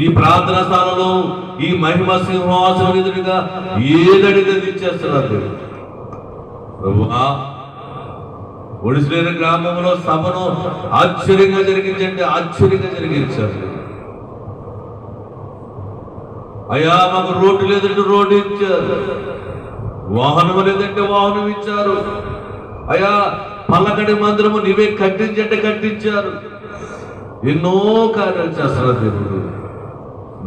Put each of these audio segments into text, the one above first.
ఈ ప్రార్థన స్థానంలో ఈ మహిమ సింహాసనం ఎదురుగా ఏదడిగా ఇచ్చేస్తున్నారు. ప్రభువా, ఒడిసిలేరు గ్రామంలో సభను ఆశ్చర్యంగా జరిగించండి, ఆశ్చర్యంగా జరిగించారు. అయ్యా, మాకు రోడ్డు లేదంటే రోడ్డు ఇచ్చారు, వాహనం లేదంటే వాహనం ఇచ్చారు. అయ్యా, పల్లకడి మందిరము నీవే కట్టించంటే కట్టించారు. ఎన్నో కార్యాలు చేస్తున్నారు దేవుడు.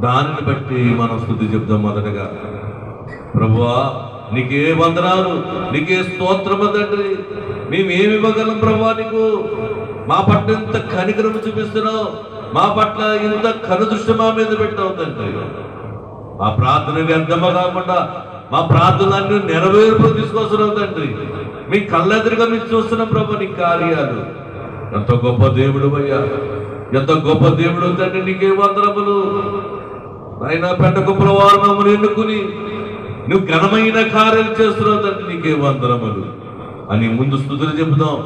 దానిని బట్టి మనం స్తుతి చెప్దాం. మొదటగా ప్రభువా, నీకే వందనాలు, నీకే స్తోత్రము తండ్రి. మేమేమి ఇవ్వగలం ప్రభువా నీకు? మా పట్ల ఇంత కనికరము చూపిస్తున్నావు, మా పట్ల ఇంత కనుదృష్టి మా మీద పెట్టావు తండ్రి. మా ప్రార్థన వ్యర్థమా కాకుండా మా ప్రార్థనలన్నీ నెరవేర్పు తీసుకొస్తున్నావు తండ్రి. మీ కళ్ళెదురుగా మీరు చూస్తున్నాం ప్రభు నీ కార్యాలు. ఎంత గొప్ప దేవుడు అయ్యా, ఎంత గొప్ప దేవుడు తండ్రి. నీకే వందనములు నాయన. పెద్ద గొప్పల వారు మమ్మల్ని ఎన్నుకుని నువ్వు ఘనమైన కార్యాలు చేస్తున్నావు తండ్రి. నీకే వందనములు అని ముందు స్తుతులు చెబుదాం.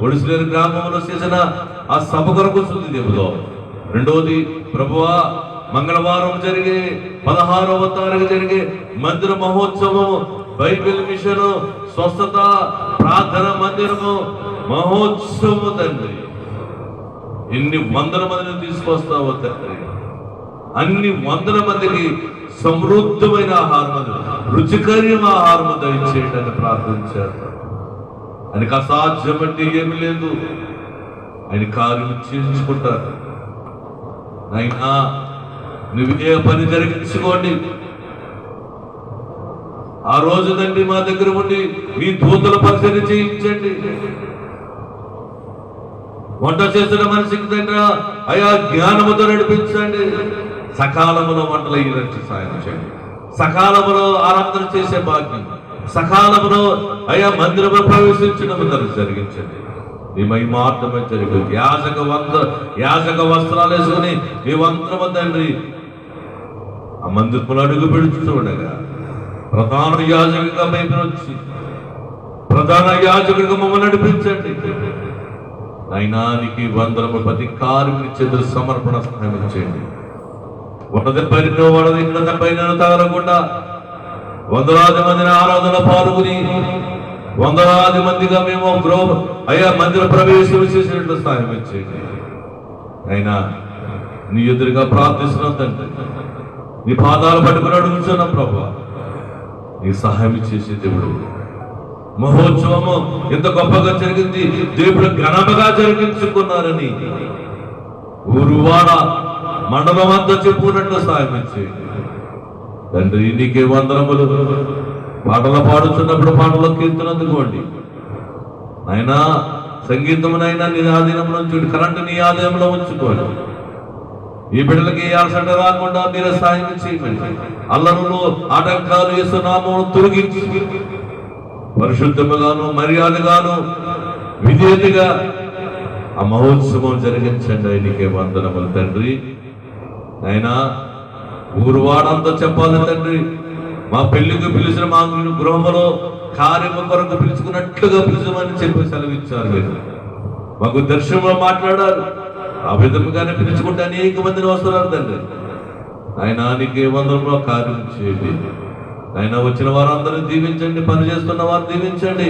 ఒడిసిలేరు గ్రామంలో చేసిన ఆ సభ కొరకు స్తుతి చెబుదాం. రెండవది, ప్రభువా, మంగళవారం జరిగే 16వ తారీఖు జరిగే మందిర మహోత్సవం, బైబిల్ మిషన్, స్వస్థత ప్రార్థన మందిరము మహోత్సవము తండ్రి. ఎన్ని వందల మందిని తీసుకొస్తావో తండ్రి. అన్ని వందల మందికి సమృద్ధమైన ఆహారం, రుచికరమైన ఆహారం దయచేయడానికి ప్రార్థించారు. ఆయనకు అసాధ్యం అంటే ఏమి లేదు. ఆయన కార్యం చేయించుకుంటారు. అయినా నువ్వే పని జరిగించుకోండి. ఆ రోజు తండ్రి మా దగ్గర ఉండి మీ దూతల పరిచర్య చేయించండి. వంట చేసిన మనిషికి తండ్రి అయా జ్ఞానముతో నడిపించండి. సకాలములో వంటలు అయ్యేటట్టు సాయం చేయండి. సకాలములో ఆరాధన చేసే భాగ్యం, సకాలములో అయా మందిరంలో ప్రవేశించడం జరిగించండి. నీ మహిమార్థమే జరిగి యాజక వస్త్రాలు వేసుకుని మేమంతరము తండ్రి ఆ మందిరములు అడుగు పెడుతూ ఉండగా ప్రధాన యాజకుడిగా మేము వచ్చి ప్రధాన యాజకుడిగా మమ్మల్ని నడిపించండి. అయినా నీకు వందరము ప్రతి కార్మికుని చేతులు సమర్పణ సహాయం చేయండి. వడదెబ్బైన తగలకుండా వందలాది మందిని ఆరాధన పాల్గొని వందలాది మందిగా మేము అయ్యా మందిర ప్రవేశం చేసినట్లు సహాయం చేయండి. అయినా నీ ఎదురుగా ప్రార్థిస్తున్నాం తండ్రి. నీ పాదాలు పట్టుకుని అడుగుతున్నాం ప్రభా, నీ సహాయం చేసే దేవుడు. మహోత్సవము ఎంత గొప్పగా జరిగింది, దేవుడు ఘనముగా జరిగించుకున్నారని ఊరువాడ మండలం అంతా చెప్పుకున్నట్లు సహాయం చేయండి తండ్రి. నీకే వందనములు. పాటలు పాడుతున్నప్పుడు పాటలు కీర్తన అందుకోండి అయినా. సంగీతమునైనా నీ ఆధీనంలో ఉంచండి. కరెంటు నీ ఆదాయంలో ఉంచుకోండి. ఈ బిడ్డలకి ఏ అలసట రాకుండా మీరే సాయం చేయండి. అల్లరులు ఆటంకాలు యేసు నామమును తొలగించి పరిశుద్ధముగాను మర్యాదగాను విధేయతగా ఆ మహోత్సవం జరిగించండి. నీకే వందనములు తండ్రి. అయినా ఊరువాడంతా చెప్పాలి తండ్రి. మా పెళ్లికి పిలిచిన మా గృహంలో కార్యము కొరకు పిలుచుకున్నట్లుగా పిలుచమని చెప్పి సెలవిచ్చారు. మీరు మాకు దర్శనంలో మాట్లాడారు. ఆ విధముగానే పిలుచుకుంటే అనేక మందిని వస్తున్నారు తండ్రి. ఆయన నీకే వందనంలో కార్యం చేయండి. ఆయన వచ్చిన వారందరినీ దీవించండి. పని చేస్తున్న వారిని దీవించండి.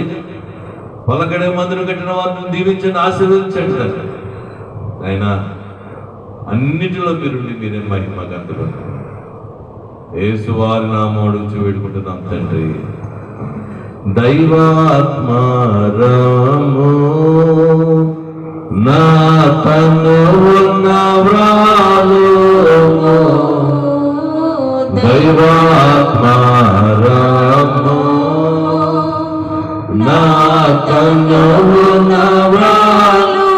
పలకడే మందిని కట్టిన వారిని దీవించండి, ఆశీర్వదించండి తండ్రి. ఆయన అన్నిటిలో మీరే మహిమ గంతులు. యేసు వారి నామమున అడుగుచు వేడుకుంటున్నాం తండ్రి. దైవాత్మారము నా తనువున వ్రాలు, దైవాత్మారము నా తనువున వ్రాలు,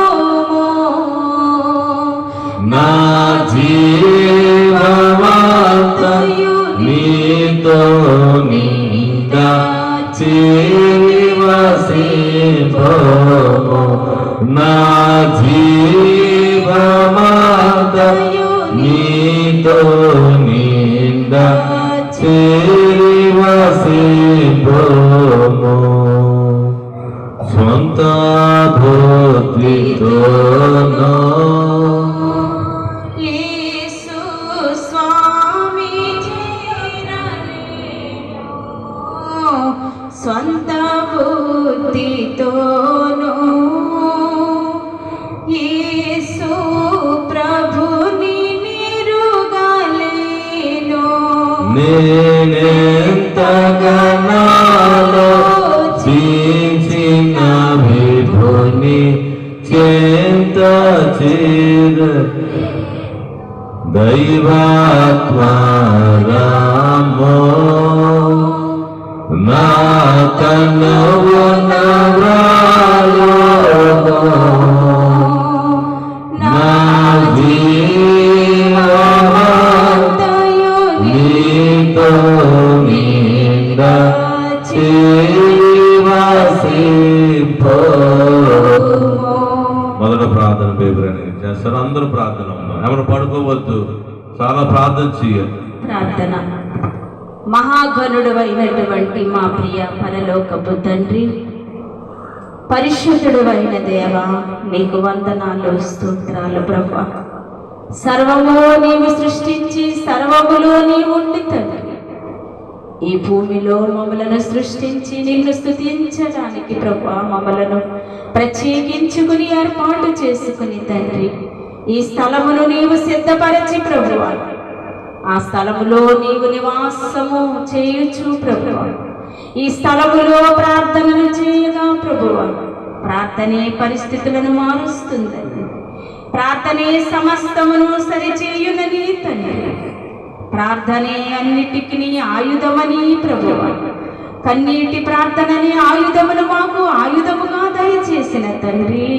నా జీవమంతయు నీతో నిండా చేరివసించుము, నా జీవమంతయు నీతో నిండా చేరివసించుము. స్వంత బుద్ధితోనో యేసు స్వామి చేరలేను, స్వంత బుద్ధితోను యేసు ప్రభుని నిరుగలేను. నేనెంతగానో చీచిన విభుని చెంత చేర దైవాత్మారామో నా కనువు నవ్రాలో నా జీవమంతయు నీతో నిండ జీవసింపో. మొదట ప్రార్థన పేపరని చేస్తారు. అందరూ ప్రార్థన ఉన్నారు, ఎవరు పడుకోవద్దు, చాలా ప్రార్థన చేయాలి. ప్రార్థన. మహాగణుడు అయినటువంటి మా ప్రియ పరలోకపు తండ్రి, పరిశుద్ధుడు అయిన దేవ, నీకు వందనాలు, స్తోత్రాలు ప్రభా. సర్వము నీవు సృష్టించి సర్వములో నీవు ఉండి తండ్రి, ఈ భూమిలో మమ్మలను సృష్టించి నిన్ను స్తుతించడానికి ప్రభా మమ్మలను ప్రత్యేకించుకుని ఏర్పాటు చేసుకుని తండ్రి, ఈ స్థలమును నీవు సిద్ధపరచి ప్రభువా, ఆ స్థలములో నీవు నివాసము చేయుచు ప్రభువా, ఈ స్థలములో ప్రార్థనలు చేయగా ప్రభువా, ప్రార్థనే పరిస్థితులను మారుస్తుందని, ప్రార్థనే సమస్తమును సరిచేయునని తండ్రి, ప్రార్థనే అన్నిటికీ ఆయుధమని ప్రభువా, కన్నీటి ప్రార్థనని ఆయుధమును మాకు ఆయుధముగా దయచేసిన తండ్రి,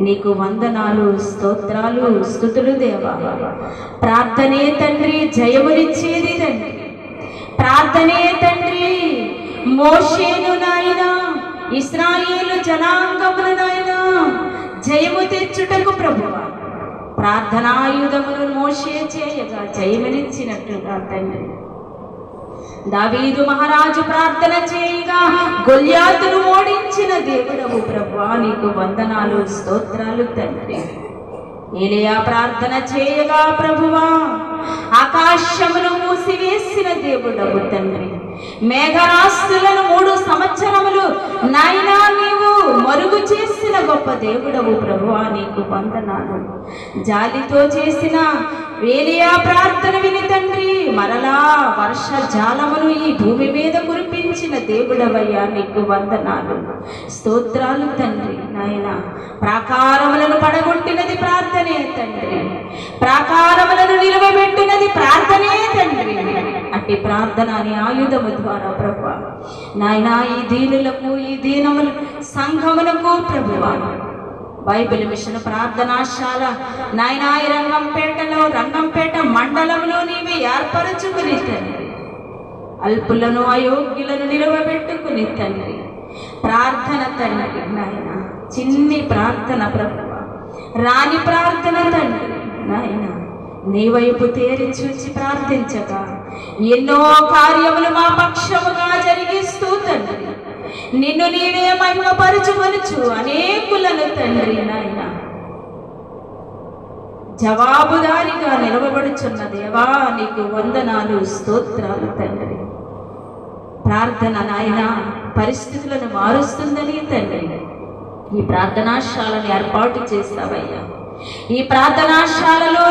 నీకు వందనాలు, స్తోత్రాలు, స్తుతులు దేవా. ప్రార్థనే తండ్రి జయమునిచ్చేది తండ్రి, ప్రార్థనే తండ్రి మోషేను నాయన, ఇశ్రాయేలు జనాంగమును నాయన జయము తెచ్చుటకు ప్రభువా, ప్రార్థనాయుధమును మోషే చేయగా జయమునిచ్చినట్లుగా తండ్రి, దావీదు మహారాజు ప్రార్థన చేయగా గొల్యాతును ఓడించిన దేవుడవు ప్రభువా, నీకు వందనాలు, స్తోత్రాలు తండ్రి. ఏలియా ప్రార్థన చేయగా ప్రభువా, ఆకాశమును మూసివేసిన దేవుడవు తండ్రి, మేఘరాస్తులను 3 సంవత్సరములు నాయనా నీవు మరుగు చేసిన గొప్ప దేవుడవు ప్రభువా, నీకు వందనాలు. జాలితో చేసిన ఏలియా ప్రార్థన విని తండ్రి, మరలా వర్ష జాలమును ఈ భూమి మీద కురిపించిన దేవుడవయ్యా, నీకు వందనాలు, స్తోత్రాలు తండ్రి. నాయన ప్రాకారములను పడగొట్టినది ప్రార్థనే తండ్రి, ప్రాకారములను నిలవబెట్టినది ప్రార్థనే తండ్రి. అట్టి ప్రార్థన అనే ఆయుధము ద్వారా ప్రభువా నాయన ఈ దీనులకు, ఈ దీనముల సంఘములకు ప్రభువా, బైబిల్ మిషన్ ప్రార్థనాశాల నాయన ఈ రంగంపేట మండలంలో నీవే ఏర్పరచుకుని తండ్రి, అల్పులను అయోగ్యులను నిలవబెట్టుకుని తండ్రి, ప్రార్థన తండ్రి నాయన, చిన్ని ప్రార్థన ప్రభువా, రాని ప్రార్థన తండ్రి నాయన, నీ వైపు తేరి చూచి ప్రార్థించగా ఎన్నో కార్యములు మా పక్షముగా జరిగిస్తూ తండ్రి, నిన్ను నీవే మహిమపరచుకొనుచు అనేకులను తండ్రి నాయన జవాబుదారిగా నిలవబడుచున్న దేవా, నీకు వందనాలు, స్తోత్రాలు తండ్రి. ప్రార్థన నాయన పరిస్థితులను మారుస్తుందని తండ్రి ఈ ప్రార్థనాశాలను ఏర్పాటు చేస్తావయ్యా. ఈ ప్రార్థనాశాలలో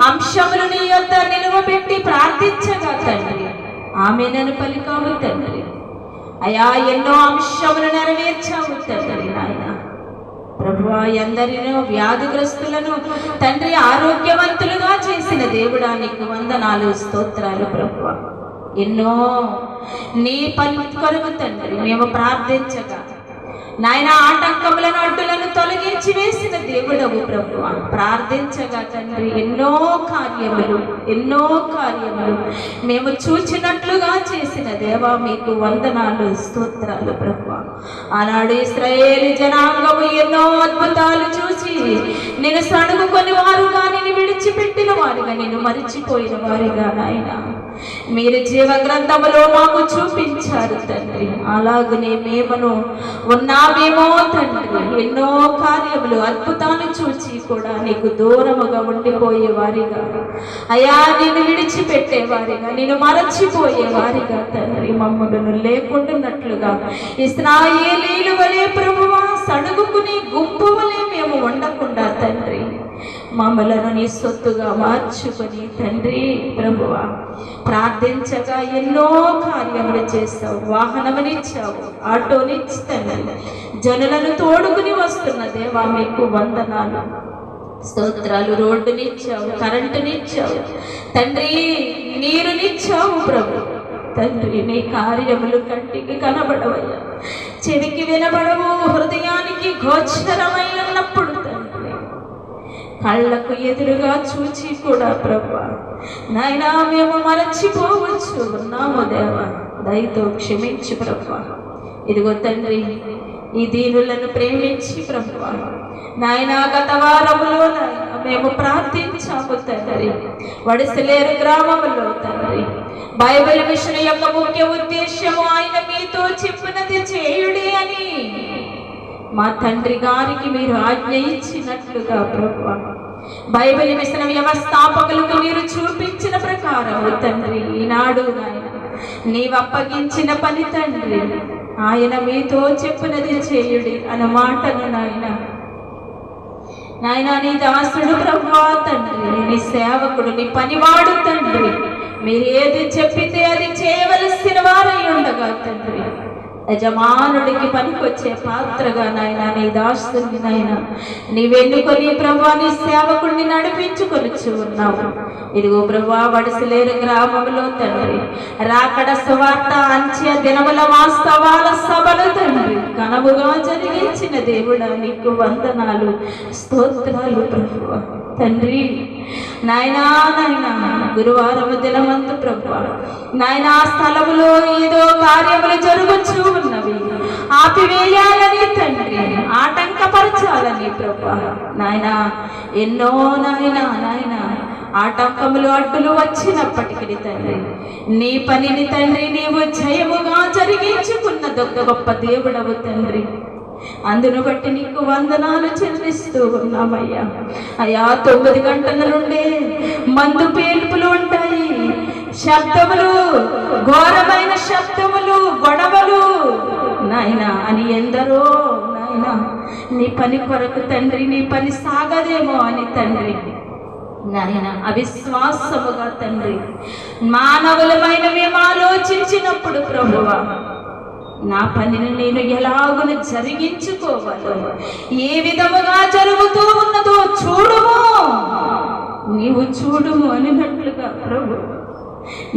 అంశములు నీ యొద్ద నిలువబెట్టి ప్రార్థించగా తండ్రి ఆమెనను పలికావు తండ్రి. అయా ఎన్నో అంశములు నెరవేర్చావు తండ్రి నాయన ప్రభువా, ఎందరినో వ్యాధిగ్రస్తులను తండ్రి ఆరోగ్యవంతులుగా చేసిన దేవుడా, నీకు వందనాలు, స్తోత్రాలు ప్రభువా. ఎన్నో నీ పని కొరకు తండ్రి మేము ప్రార్థించగా నాయన ఆటంకములను అడ్డులను తొలగించి వేసిన దేవుడవు ప్రభువా, ప్రార్థించగా తండ్రి ఎన్నో కార్యములు మేము చూచినట్లుగా చేసిన దేవా, మీకు వందనాలు, స్తోత్రాలు ప్రభువా. ఆనాడు ఇశ్రాయేలు జనాంగము ఎన్నో అద్భుతాలు చూసి నేను సణుగుకొని వారుగా, నేను విడిచిపెట్టిన వారుగా, నేను మరిచిపోయిన వారిగా నాయన మీరు జీవ గ్రంథములో మాకు చూపించారు తండ్రి. అలాగనే మేమును ఉన్నాము మేము తండ్రి ఎన్నో కార్యములు అద్భుతాలు చూచి కూడా నీకు దూరముగా ఉండిపోయే వారిగా, అయా నిన్ను విడిచిపెట్టేవారిగా, నిన్ను మరచిపోయేవారిగా తండ్రి మమ్మలను లేకుండాన్నట్లుగా ఇశ్రాయేలీయుల వలె ప్రభువా సడుగుకుని గుంపు వలె మేము ఉండకుండా తండ్రి మమ్మలను నీ సొత్తుగా మార్చుకొని తండ్రి ప్రభువా ప్రార్థించగా ఎన్నో కార్యములు చేస్తావు. వాహనమునిచ్చావు, ఆటోనిచ్చి తండ్రి జనులను తోడుకుని వస్తున్న దేవా మీకు వందనాలు స్తోత్రాలు. రోడ్డునిచ్చావు, కరెంటునిచ్చావు తండ్రి, నీరునిచ్చావు ప్రభు తండ్రి. నీ కార్యములు కంటికి కనబడవయ్యా, చెవికి వినబడవు, హృదయానికి గోచరమై ఉన్నప్పుడు తండ్రి కళ్ళకు ఎదురుగా చూచి కూడా ప్రభా నాయనా మేము మరచిపోవచ్చు ఉన్నాము దేవా, దయతో క్షమించి ప్రభా. ఇదిగో తండ్రి ఈ దీనులను ప్రేమించి ప్రభా నాయన గత వారములో నాయన మేము ప్రార్థించాము తండ్రి. వడిసలేరు గ్రామంలో తండ్రి బైబిల్ మిషన్ యొక్క ముఖ్య ఉద్దేశము ఆయన మీతో చెప్పినది చేయుడి అని మా తండ్రి గారికి మీరు ఆజ్ఞ ఇచ్చినట్లుగా ప్రభువా బైబిల్ మిషన్ వ్యవస్థాపకులకు మీరు చూపించిన ప్రకారం తండ్రి ఈనాడు నాయన నీవు అప్పగించిన పని తండ్రి ఆయన మీతో చెప్పినది చేయుడి అన్న మాటను నాయన నీ దాసుడు ప్రభువా తండ్రి, నీ సేవకుడు, నీ పనివాడు తండ్రి, మీరు ఏది చెప్పితే అది చేయవలసిన వారై ఉండగా తండ్రి యజమానుడికి పనికొచ్చే పాత్రగా నాయన నీ దాసుని నాయన నీవెన్నుకొని ప్రభా నీ సేవకుడిని నడిపించుకొనిచ్చు ఉన్నావు. ఇదిగో ప్రభా వడిసలేరు గ్రామంలో తండ్రి రాకడ సువార్త అంచె దినముల వాస్తవాల సభలు తండ్రి ఘనముగా జరిగించిన దేవుడా నీకు వందనాలు స్తోత్రాలు ప్రభువా తండ్రి. నాయనా గురువారం దినమందు ప్రభు నాయన స్థలములో ఏదో కార్యములు జరుగుతూ ఉన్నవి, ఆపివేయాలని తండ్రి ఆటంకపరచాలని ప్రభు నాయన ఎన్నో నాయన ఆటంకములు అడ్డులు వచ్చినప్పటికీ తండ్రి నీ పనిని తండ్రి నీవు జయముగా జరిగించుకున్న గొప్ప దేవుడవు తండ్రి. అందును బట్టి నీకు వందనాలు చెల్లిస్తూ ఉన్నామయ్యా. అయ్యా 9 గంటల నుండే మందు పేల్పులు ఉంటాయి, శబ్దములు, ఘోరమైన శబ్దములు, గొడవలు నాయన అని ఎందరో నాయన నీ పని కొరకు తండ్రి నీ పని సాగదేమో అని తండ్రి నాయన అవిశ్వాసముగా తండ్రి మానవులమైన మేము ఆలోచించినప్పుడు ప్రభువా నా పనిని నేను ఎలాగున జరిగించుకోవాలో, ఏ విధముగా జరుగుతూ ఉన్నదో చూడుము, నీవు చూడుము అనినట్లుగా ప్రభు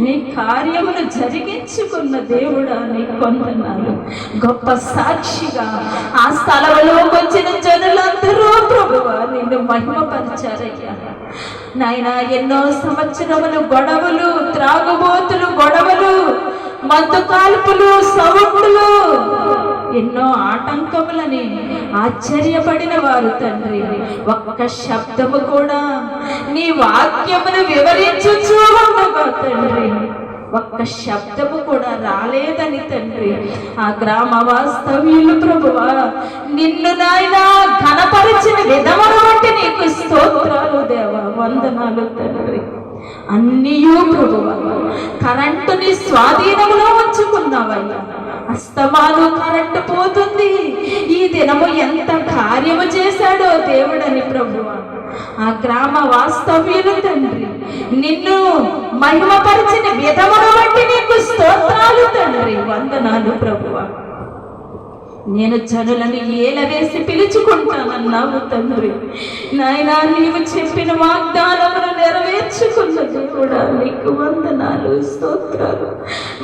నీ కార్యమును జరిగించుకున్న దేవుడా నీ కొందనాలు. గొప్ప సాక్షిగా ఆ స్థలంలోకి వచ్చిన జనులందరూ ప్రభువా నిన్ను మహిమపరిచారయ్యా నాయన. ఎన్నో సంవత్సరములు గొడవలు, త్రాగుబోతులు గొడవలు, మత్తు కాల్పులు, సౌండ్లు, ఎన్నో ఆటంకములని ఆశ్చర్యపడిన వారు తండ్రి ఒక్క శబ్దము కూడా నీ వాక్యమును వివరించుచూ ఉండగా తండ్రి ఒక్క శబ్దము కూడా రాలేదని తండ్రి ఆ గ్రామ వాస్తవ్యులు ప్రభువా నిన్ను నాయన ఘనపరిచిన విధమును బట్టి నీకు స్తోత్రాలు దేవా, వందనాలు తండ్రి. అన్నీయూ ప్రభువా కరెంటుని స్వాధీనంలో ఉంచుకున్నావయ్యా. అస్తమాను కరెంటు పోతుంది, ఈ దినము ఎంత కార్యము చేశాడో దేవుడని ప్రభువా ఆ గ్రామ వాస్తవ్యులు తండ్రి నిన్ను మహిమపరిచిన విధమును బట్టి నీకు స్తోత్రాలు తండ్రి, వందనాలు ప్రభువా. నేను జనులను ఏలవేసి పిలుచుకుంటానన్నావు తండ్రి నాయన. నీవు చెప్పిన వాగ్దానమును నెరవేర్చుకున్న దేవుడా నీకు వందనాలు స్తోత్రాలు.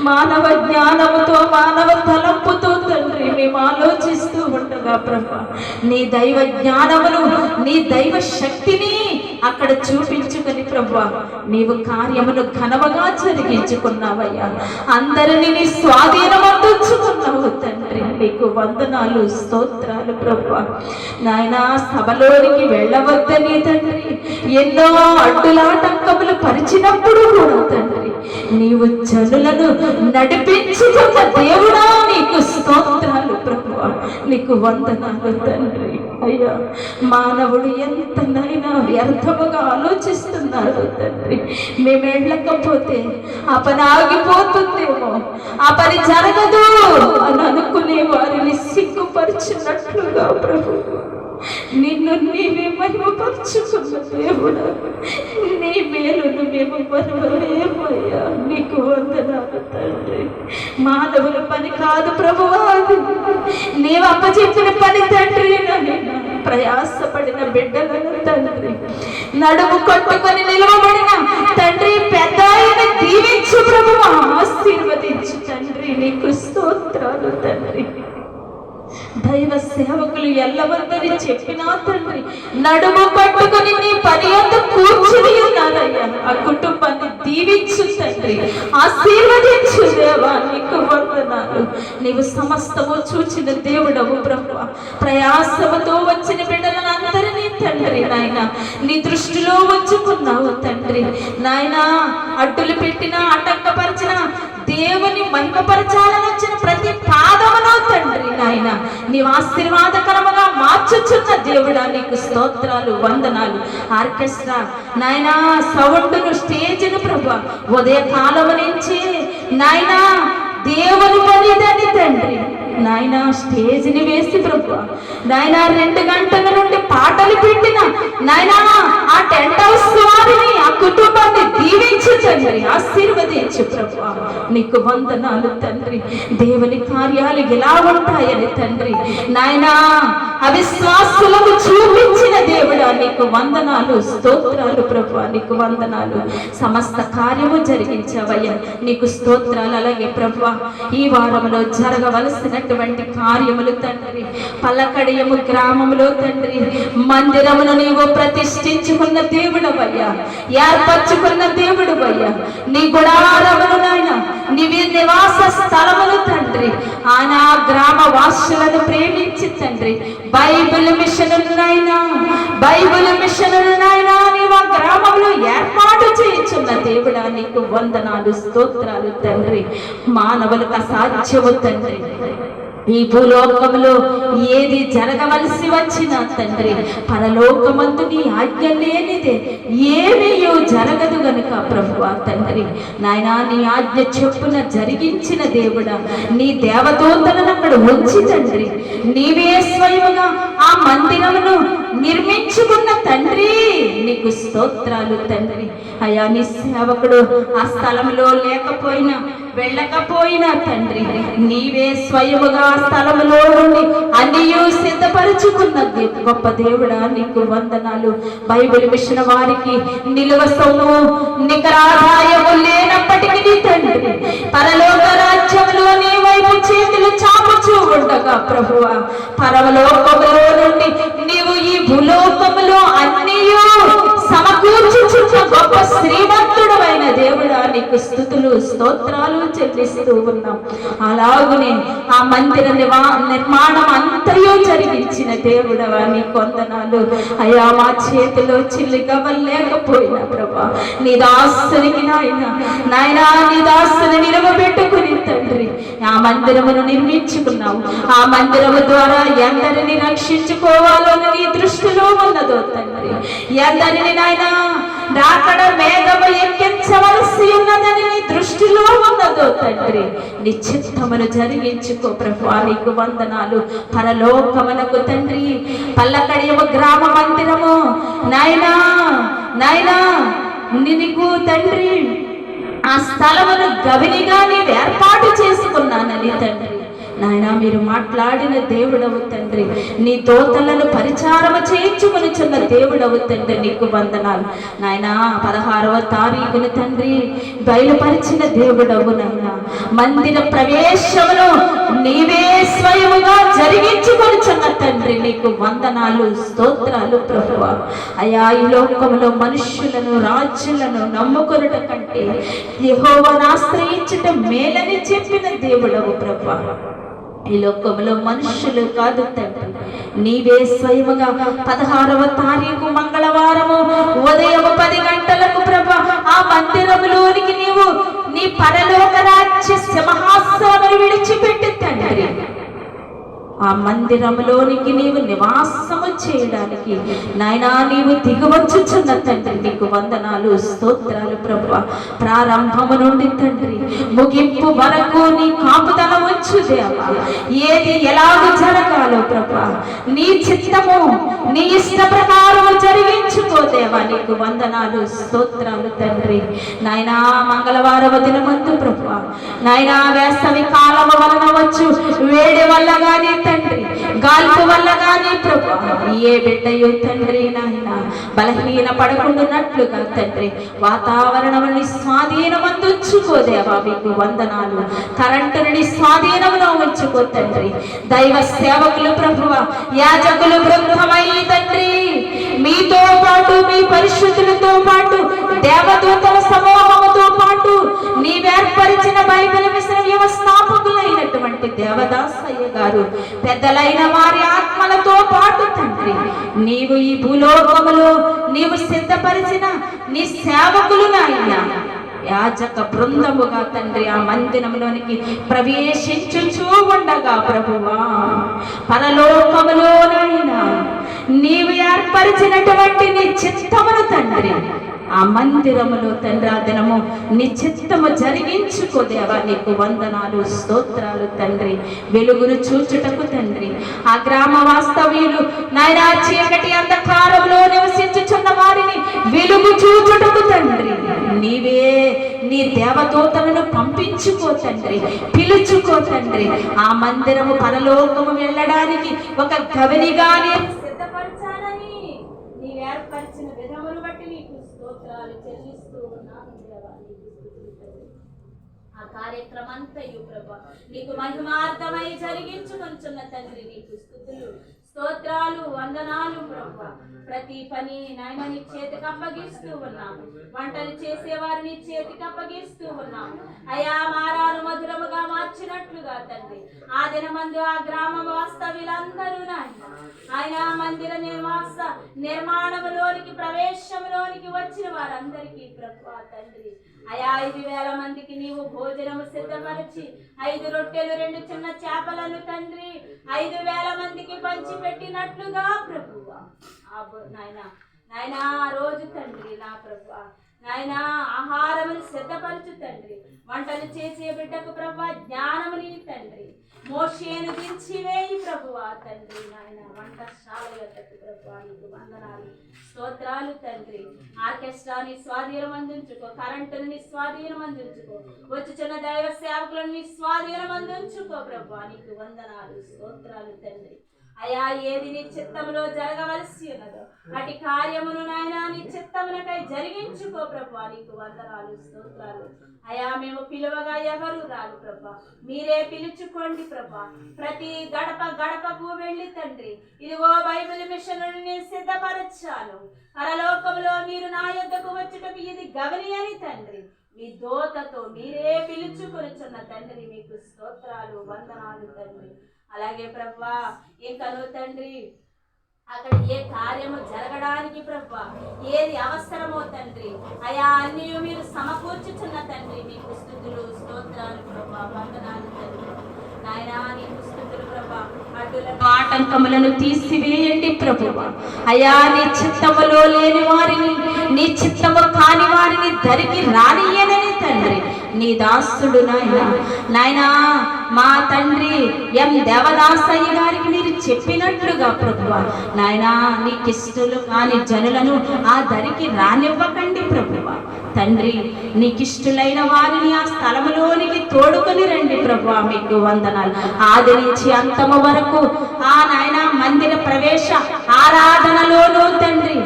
మానవ జ్ఞానముతో మానవ తలంపుతో తండ్రి మేము ఆలోచిస్తూ ఉండగా ప్రభా నీ దైవ జ్ఞానమును నీ దైవ శక్తిని అక్కడ చూపించుకొని ప్రభా నీవు కార్యమును ఘనముగా జరిగించుకున్నావయ్యా. అందరినీ నీ స్వాధీనమందుకున్నావు తండ్రి నీకు వందనాలు స్తోత్రాలు ప్రభా. నాయన సభలోనికి వెళ్ళవద్దని తండ్రి ఎన్నో అడ్డులాటంకములు పరిచినప్పుడు కూడా తండ్రి నీవు జనులను నడిపించుకున్న దేవుడా నీకు స్తోత్రాలు ప్రభా. నీకు వందనాలు తండ్రి. అయ్యా, మానవుడు ఎంతనైనా వ్యర్థముగా ఆలోచిస్తున్నాడు తండ్రి. మేము వెళ్ళకపోతే ఆ పని ఆగిపోతుందేమో, ఆ పని జరగదు అని అనుకునే వారిని సిగ్గుపరిచినట్లుగా ప్రభు నిన్ను నీవే మహిమపరచుకున్న దేవుడా, నీ మేలును మేము మరువలేమయ్యా. నీకు వందనాలు తండ్రి. మానవుల పని కాదు ప్రభువా, నీవు అప్పచెప్పిన పని తండ్రి. ప్రయాసపడిన బిడ్డలను తండ్రి, నడుము కొట్టుకొని నిలవబడిన తండ్రి, పెద్ద ఆయన దీవించు ప్రభువా, ఆశీర్వదించు తండ్రి. నీకు స్తోత్రాలు తండ్రి. దైవ సేవకులు ఎల్లవద్దని చెప్పినా తండ్రి, నడుము పట్టుకుని నీ పని అంత కూర్చుని ఉన్నారయ్యా. ఆ కుటుంబాన్ని దీవించు తండ్రి, ఆశీర్వదించు దేవా. నీకు వందనాలు. నీవు సమస్తము చూచిన దేవుడవు ప్రభువా. ప్రయాసముతో వచ్చిన బిడ్డలను అందరినీ తండ్రి నాయన నీ దృష్టిలో ఉంచుకున్నావు తండ్రి. నాయన అడ్డులు పెట్టినా ఆటంకపరిచిన దేవుని మహిమపరచాలని వచ్చిన ప్రతి పాదమును తండ్రి నాయన నీవు ఆశీర్వాదకరముగా మార్చుచున్న దేవుడా, నీకు స్తోత్రాలు, వందనాలు. ఆర్కెస్ట్రా నాయన సౌండ్ను, స్టేజ్ను ప్రభు ఉదయ కాలము నుంచి నాయన దేవుని పనిదని తండ్రి నాయన స్టేజ్ని వేసి ప్రభు నాయన 2 గంటల నుండి పాటలు పెట్టిన నాయన ఆ టెంట్ హౌస్ వారిని, ఆ కుటుంబాన్ని దీవించు తండ్రి, ఆశీర్వదించు ప్రభు. నీకు వందనాలు తండ్రి. దేవుని కార్యాలు ఎలా ఉంటాయని తండ్రి నాయన అవిశ్వాసులకు చూపించిన దేవుడా, నీకు వందనాలు, స్తోత్రాలు ప్రభు. నీకు వందనాలు. సమస్త కార్యము జరిగించవయ్యా, నీకు స్తోత్రాలు. అలాగే ప్రభు ఈ వారంలో జరగవలసినటువంటి కార్యములు తండ్రి, పల్లకడియము గ్రామములో తండ్రి మందిరమును నీవు ప్రతిష్ఠించుకున్న దేవుడవయ్యా, ఏర్పరచుకున్న దేవుడవయ్యా. నీ గుడారమును నాయన నీవి నివాస స్థలములు తండ్రి, ఆయన గ్రామ వాసులను ప్రేమించి తండ్రి బైబిల్ మిషన్ నాయన నీవు ఆ గ్రామంలో ఏర్పాటు చేయించున్న దేవుడా, నీకు వందనాలు, స్తోత్రాలు తండ్రి. మానవులకు అసాధ్యము తండ్రి. ఈ భూలోకములో ఏది జరగవలసి వచ్చినా తండ్రి పరలోకమందు నీ ఆజ్ఞ లేనిదే ఏమీయో జరగదు గనుక ప్రభువా తండ్రి నాయనా, నీ ఆజ్ఞ చెప్పున జరిగించిన దేవుడా, నీ దేవదూతలను అక్కడ ఉంచి తండ్రి నీవే స్వయముగా ఆ మందిరమును నిర్మించుకున్న తండ్రి, నీకు స్తోత్రాలు తండ్రి. అయ్యా, నీ సేవకుడు ఆ స్థలంలో లేకపోయినా వెళ్ళకపోయినా తండ్రి నీవే స్వయముగా ఆ స్థలములో నుండి అన్నీ సిద్ధపరుచుకున్న గొప్ప దేవుడా, నీకు వందనాలు. బైబిల్ మిషన్ వారికి నిలువ సొమ్ము నికరాదాయము లేనప్పటికీ తండ్రి పరలోక రాజ్యంలో నీ వైపు చేతులు చాపుచూ ఉండగా ప్రభువా, పరలోకములో నుండి నీవు ఈ భూలోకములో అన్నీ సమకూర్చుచున్న గొప్ప శ్రీమంతుడు అయిన దేవుడా, నీకు స్తుతులు, స్తోత్రాలు చెల్లిస్తూ ఉన్నాం. అలాగునే ఆ మందిర నిర్మాణం అంతయో జరిగించిన దేవుడవా, నీ వందనాలు. అయ్యా, మా చేతిలో చిల్లి గవ్వలేకపోయినా ప్రభా నీ దాసునికి నాయనా నీ దాసుని నిలవబెట్టుకుని తండ్రి ఆ మందిరమును నిర్మించుకున్నావు. ఆ మందిరము ద్వారా ఎందరిని రక్షించుకోవాలో నీ దృష్టిలో ఉన్నదో తండ్రి, ఎందరిని నాయనా రాకడ మేఘము ఎక్కించవలసి ఉన్నదని నీ దృష్టిలో ఉన్నదో తండ్రి, నీ చిత్తమును జరిగించుకో ప్రభువా, నీకు వందనాలు. పరలోకమునకు తండ్రి పల్లకడియము గ్రామ మందిరము నాయనా నీకు తండ్రి ఆ స్థలమును గవినిగా నీవు ఏర్పాటు చేసుకున్నానని తండ్రి నాయనా మీరు మాట్లాడిన దేవుడవు తండ్రి, నీ దోతలను పరిచారము చేయించుకొనిచున్న దేవుడవు తండ్రి, నీకు వందనాలు నాయనా. 16వ తారీఖున తండ్రి బయలుపరిచిన దేవుడవు నాయనా. మందిర ప్రవేశమును నీవే స్వయముగా జరిగించుకొనిచున్న తండ్రి, నీకు వందనాలు, స్తోత్రాలు ప్రభువా. అయా, ఈ లోకములో మనుష్యులను రాజ్యులను నమ్ముకొనుట కంటే యెహోవాను ఆశ్రయించుట మేలని చెప్పిన దేవుడవు ప్రభువా. ఈ లోకంలో మనుషులు కాదు తండ్రి, నీవే స్వయముగా 16వ తారీఖు మంగళవారము ఉదయం 10 గంటలకు ప్రభు ఆ మందిరములోనికి నీవు నీ పరలోక రాజ్య సింహాసనమును విడిచిపెట్టి తండ్రి ఆ మందిరంలోనికి నీవు నివాసము చేయడానికి నాయనా నీవు దిగవచ్చుచున్న తండ్రి నీకు వందనాలు స్తోత్రాలు ప్రభువా. ప్రారంభము నుండి తండ్రి ముగింపు వరకు నీ కాపుదల వచ్చు దేవా. ఏది ఎలాగ జరగాలో ప్రభువా నీ చిత్తము నీ ఇష్ట ప్రకారము జరిగించుకో దేవా. నీకు వందనాలు స్తోత్రాలు తండ్రి. నాయనా మంగళవారం దినమందు ప్రభువా నాయనా వేసవి కాలము వలన వచ్చు వేడి వల్ల గాని తండ్రి, గాల్పు వల్ల గాని ప్రభువా ఏ బిడ్డయు తండ్రి నాయన బలహీన పడకుండానట్లుగా తండ్రి వాతావరణముని స్వాధీనమందు ఉంచుకో దేవా. మీకు వందనాలు. కరెంటుని స్వాధీనంలో ఉంచుకో తండ్రి. దైవ సేవకులు ప్రభువా యాజకులు బృందమై తండ్రి మీతో పాటు మీ పరిశుద్ధులతో పాటు దేవదూతల సమూహముతో పాటు నీవేర్పరిచిన బైబిల్ మిషన్ వ్యవస్థాపకులైనటువంటి దేవదాసయ్య గారు పెద్దలైన వారి ఆత్మలతో పాటు తండ్రి నీవు ఈ భూలోకములో నీవు సిద్ధపరిచిన నీ సేవకులు నాయన యాజక బృందముగా తండ్రి ఆ మందిరంలోనికి ప్రవేశించుచూ ఉండగా ప్రభువా పరలోకములో నాయనా నీవు ఏర్పరిచినటువంటి నీ చిత్తమును తండ్రి ఆ మందిరములో తండ్రి ఆ దినము నీ చిత్తము జరిగించుకో దేవా. నీకు వందనాలు స్తోత్రాలు తండ్రి. వెలుగును చూచుటకు తండ్రి ఆ గ్రామ వాస్తవ్యులు నాయనా చీకటి అంధకారంలో నివసించుచున్న వారిని వెలుగు చూచుటకు తండ్రి నీవే నీ దేవదూతలను పంపించుకో తండ్రి, పిలుచుకో తండ్రి. ఆ మందిరము పరలోకము వెళ్ళడానికి ఒక గవినిగా సిద్ధపరచాలని నీవు ఏర్పరిచిన విధమును బట్టి నీకు స్తోత్రాలు చెల్లిస్తూ ఉన్నాను దేవా. ఆ కార్యక్రమంతయు ప్రభా నీకు మహిమార్థమై జరిగించుకొనుచున్న తండ్రి నీకు స్తుతులు స్తోత్రాలు వందనాలు ప్రభా. ప్రతి పని నాయన నీ చేతికి అప్పగిస్తూ ఉన్నాము. వంటలు చేసేవారిని చేతికి అప్పగిస్తూ ఉన్నాము. అయా మారాను మధురముగా మార్చినట్లుగా తండ్రి ఆ దినమందు ఆ గ్రామ వాస్తవ్యులందరూ ఆయన మందిర నిర్మాణంలోనికి ప్రవేశంలోనికి వచ్చిన వారందరికీ ప్రభువా తండ్రి అయా 5,000 మందికి నీవు భోజనము సిద్ధపరిచి 5 రొట్టెలు 2 చిన్న చేపలను తండ్రి 5,000 మందికి పంచి పెట్టినట్లుగా ప్రభువా నాయనా రోజు తండ్రి నా ప్రభువా నాయనా ఆహారమును సిద్ధపరచు తండ్రి. వంటలు చేసే బిడ్డకు ప్రభువా జ్ఞానముని తండ్రి మోషేను దించివేయి ప్రభువా తండ్రి నాయన వంటశాల యొద్దకు ప్రభువా నీకు వందనాలు స్తోత్రాలు తండ్రి. ఆర్కెస్ట్రాని స్వాధీనం అందించుకో, కరెంటుని స్వాధీనం అందించుకో, వచ్చుచున్న దైవ సేవకులను నీ స్వాధీనం అందించుకో ప్రభువా నీకు వందనాలు స్తోత్రాలు తండ్రి. అయా ఏది నీ చిత్తములో జరగవలసి ఉన్నదో అటు కార్యమును నాయనా నీ చిత్తమునకై జరిగించుకో ప్రభువా నీకు వందనాలు స్తోత్రాలు. అయా మేము పిలువగా ఎవరు రాదు ప్రభా, మీరే పిలుచుకోండి ప్రభా. ప్రతి గడపకు వెళ్ళి తండ్రి ఇదిగో బైబిల్ మిషన్ నేను సిద్ధపరచాను, పరలోకంలో మీరు నా యొద్దకు వచ్చుటకు ఇది గమని అని తండ్రి మీ దోతతో మీరే పిలుచుకొనుచున్న తండ్రి మీకు స్తోత్రాలు వందనాలు తండ్రి. అలాగే ప్రభువా ఇంకను తండ్రి అక్కడ ఏ కార్యము జరగడానికి ప్రభువా ఏది అవసరమో తండ్రి అయా అన్ని మీరు సమకూర్చుచున్న తండ్రి మీకు స్తుతులు స్తోత్రాలు ప్రభువా వందనాలు తండ్రి. నాయనా నీకు స్తుతులు ప్రభువా. అడ్డులను ఆటంకములను తీసివేయండి ప్రభువా. అయా నీ చిత్తములో లేని వారిని నీ చిత్తము కాని వారిని దరికి రానియనని తండ్రి నీ దాసుడు నాయనా మా తండ్రి ఎం దేవదాసయ్య గారికి మీరు చెప్పినట్లుగా ప్రభువా నాయనా నీకిష్టలు కాని జనులను ఆ దరికి రానివ్వకండి ప్రభువా తండ్రి. నీకిష్టులైన వారిని ఆ స్థలములోనికి తోడుకొని రండి ప్రభువా మీకు వందనాలు. ఆది నుంచి అంతము వరకు ఆ నాయనా మందిర ప్రవేశ ఆరాధనలోనూ తండ్రి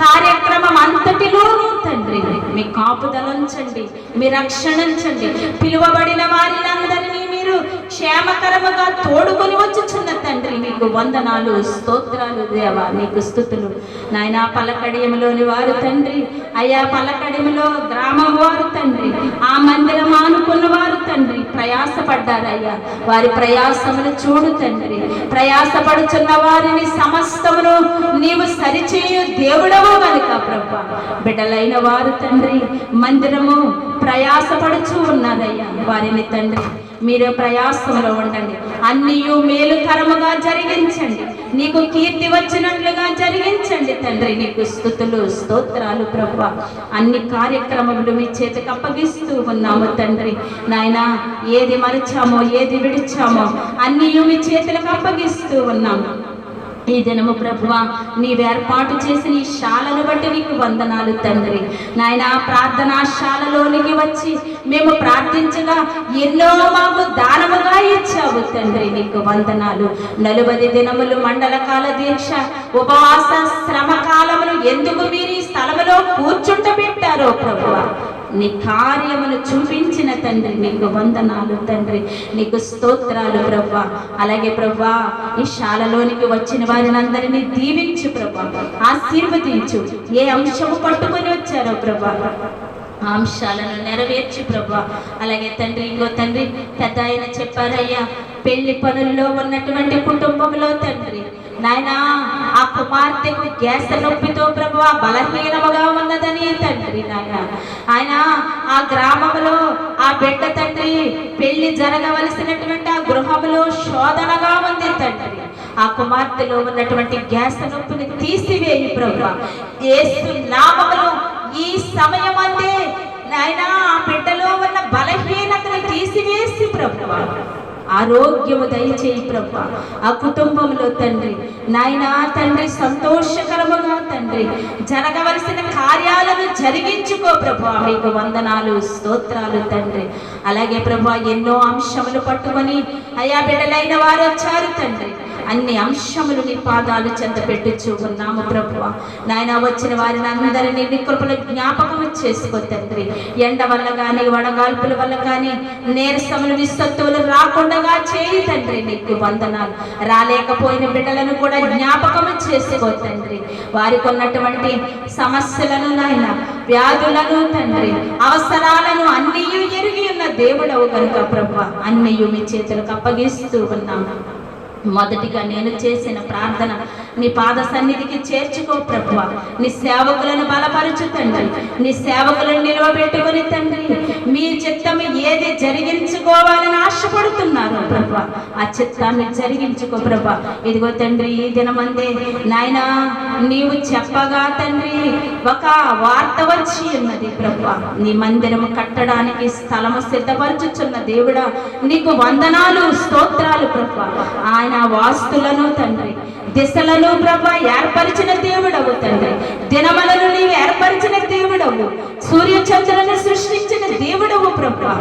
కార్యక్రమం అంతటిలోనూ తండ్రి మీ కాపుదలంచండి, మీ రక్షణించండి. పిలువబడిన వారినందరినీ మీరు క్షేమకరముగా తోడుకొని వచ్చుచున్న తండ్రి మీకు వందనాలు స్తోత్రాలు దేవా నీకు స్తుతులు. నాయనా పలకడియంలోని వారు తండ్రి అయ్యా పలకడియంలో గ్రామం వారు తండ్రి ఆ మందిరం ఆనుకున్న వారు తండ్రి ప్రయాసపడ్డారయ్యా. వారి ప్రయాసమును చూడు తండ్రి. ప్రయాసపడుచున్న వారిని సమస్తమును నీవు సరిచేయు దేవుడవు కనుక ప్రభా బిడ్డలైన వారు తండ్రి మందిరము ప్రయాసపడుచు ఉన్నారయ్యా. వారిని తండ్రి మీరు ప్రయాసంలో ఉండండి, అన్నియు మేలుకరముగా జరిగించండి, నీకు కీర్తి వచ్చినట్లుగా జరిగించండి తండ్రి. నీకు స్తుతులు స్తోత్రాలు ప్రభువా. అన్ని కార్యక్రమములు మీ చేతికి అప్పగిస్తూ ఉన్నాము తండ్రి. నాయనా, ఏది మరిచామో ఏది విడిచామో అన్నియు మీ చేతులకు అప్పగిస్తూ ఉన్నాము. ఈ దినము ప్రభువా, నీవు ఏర్పాటు చేసిన ఈ శాలను బట్టి నీకు వందనాలు తండ్రి. నాయన, ప్రార్థనా శాలలోనికి వచ్చి మేము ప్రార్థించగా ఎన్నో మాకు దానముగా ఇచ్చావు తండ్రి, నీకు వందనాలు. 40 దినములు మండల కాల దీక్ష, ఉపవాస శ్రమ కాలములు ఎందుకు మీరు ఈ స్థలములో కూర్చుంటబెట్టారో ప్రభువా, నీ కార్యమును చూపించిన తండ్రి, నీకు వందనాలు తండ్రి, నీకు స్తోత్రాలు ప్రభువా. అలాగే ప్రభువా, ఈ శాలలోనికి వచ్చిన వారిని అందరినీ దీవించు ప్రభువా, ఆశీర్వదించు. ఏ అంశము పట్టుకొని వచ్చారో ప్రభువా, ఆ అంశాలను నెరవేర్చు ప్రభువా. అలాగే తండ్రి, ఇంకో తండ్రి పెద్ద ఆయన చెప్పారయ్యా, పెళ్లి పనుల్లో ఉన్నటువంటి కుటుంబంలో తండ్రి నాయనా, ఆ కుమార్తెకు గ్యాస్ నొప్పితో ప్రభువా బలహీనముగా ఉన్నదని తండ్రి నాయన, ఆయన ఆ గ్రామంలో ఆ బిడ్డ తండ్రి పెళ్లి జరగవలసినటువంటి ఆ గృహంలో శోధనగా ఉంది తండ్రి. ఆ కుమార్తెలో ఉన్నటువంటి గ్యాస్ నొప్పిని తీసివేయి ప్రభువా, యేసు నామములో ఈ సమయం అందే నాయనా, ఆ బిడ్డలో ఉన్న బలహీనతను తీసివేసి ప్రభువా ఆరోగ్యము దయచేయి ప్రభువా. ఆ కుటుంబంలో తండ్రి నాయనా తండ్రి సంతోషకరముగా తండ్రి జరగవలసిన కార్యాలను జరిగించుకో ప్రభువా, మీకు వందనాలు స్తోత్రాలు తండ్రి. అలాగే ప్రభువా, ఎన్నో అంశములు పట్టుకొని అయా బిడ్డలైన వారు వచ్చారు తండ్రి, అన్ని అంశములు నీ పాదాలు చెంత పెట్టుచు ఉన్నాము ప్రభువా. నాయన, వచ్చిన వారిని అందరినీ నీ కృపలో జ్ఞాపకం చేసుకో తండ్రి. ఎండ వల్ల కానీ వడగాల్పుల వల్ల కానీ నీరసములు విస్తత్తులు రాకుండా చేయి తండ్రి, నీకు వందనాలు. రాలేకపోయిన బిడ్డలను కూడా జ్ఞాపకం చేసుకో తండ్రి. వారికి ఉన్నటువంటి సమస్యలను నాయన, వ్యాధులను తండ్రి, అవసరాలను అన్నీ ఎరిగి ఉన్న దేవుడవు కనుక ప్రభువా, అన్నీ మీ చేతులకు అప్పగిస్తూ ఉన్నాము. మొదటిగా నేను చేసిన ప్రార్థన నీ పాద సన్నిధికి చేర్చుకో ప్రభువా. నీ సేవకులను బలపరచు తండ్రి, నీ సేవకులను నిలవబెట్టుకొని తండ్రి మీ చిత్తము ఏది జరిగించుకోవాలని ఆశపడుతున్నారు ప్రభువా, ఆ చిత్తాన్ని జరిగించుకో ప్రభువా. ఇదిగో తండ్రి, ఈ దినమందే నాయనా నీవు చెప్పగా తండ్రి ఒక వార్త వచ్చి ఉన్నది ప్రభువా, నీ మందిరము కట్టడానికి స్థలము సిద్ధపరచుచున్న దేవుడా, నీకు వందనాలు స్తోత్రాలు ప్రభువా. ఆయన వాస్తులను తండ్రి దిశలను ప్రభువా ఏర్పరిచిన దేవుడవు తండ్రి, దినములను నీవు ఏర్పరిచిన దేవుడవు, సూర్య చంద్రులను సృష్టించిన దేవుడవు ప్రభువా.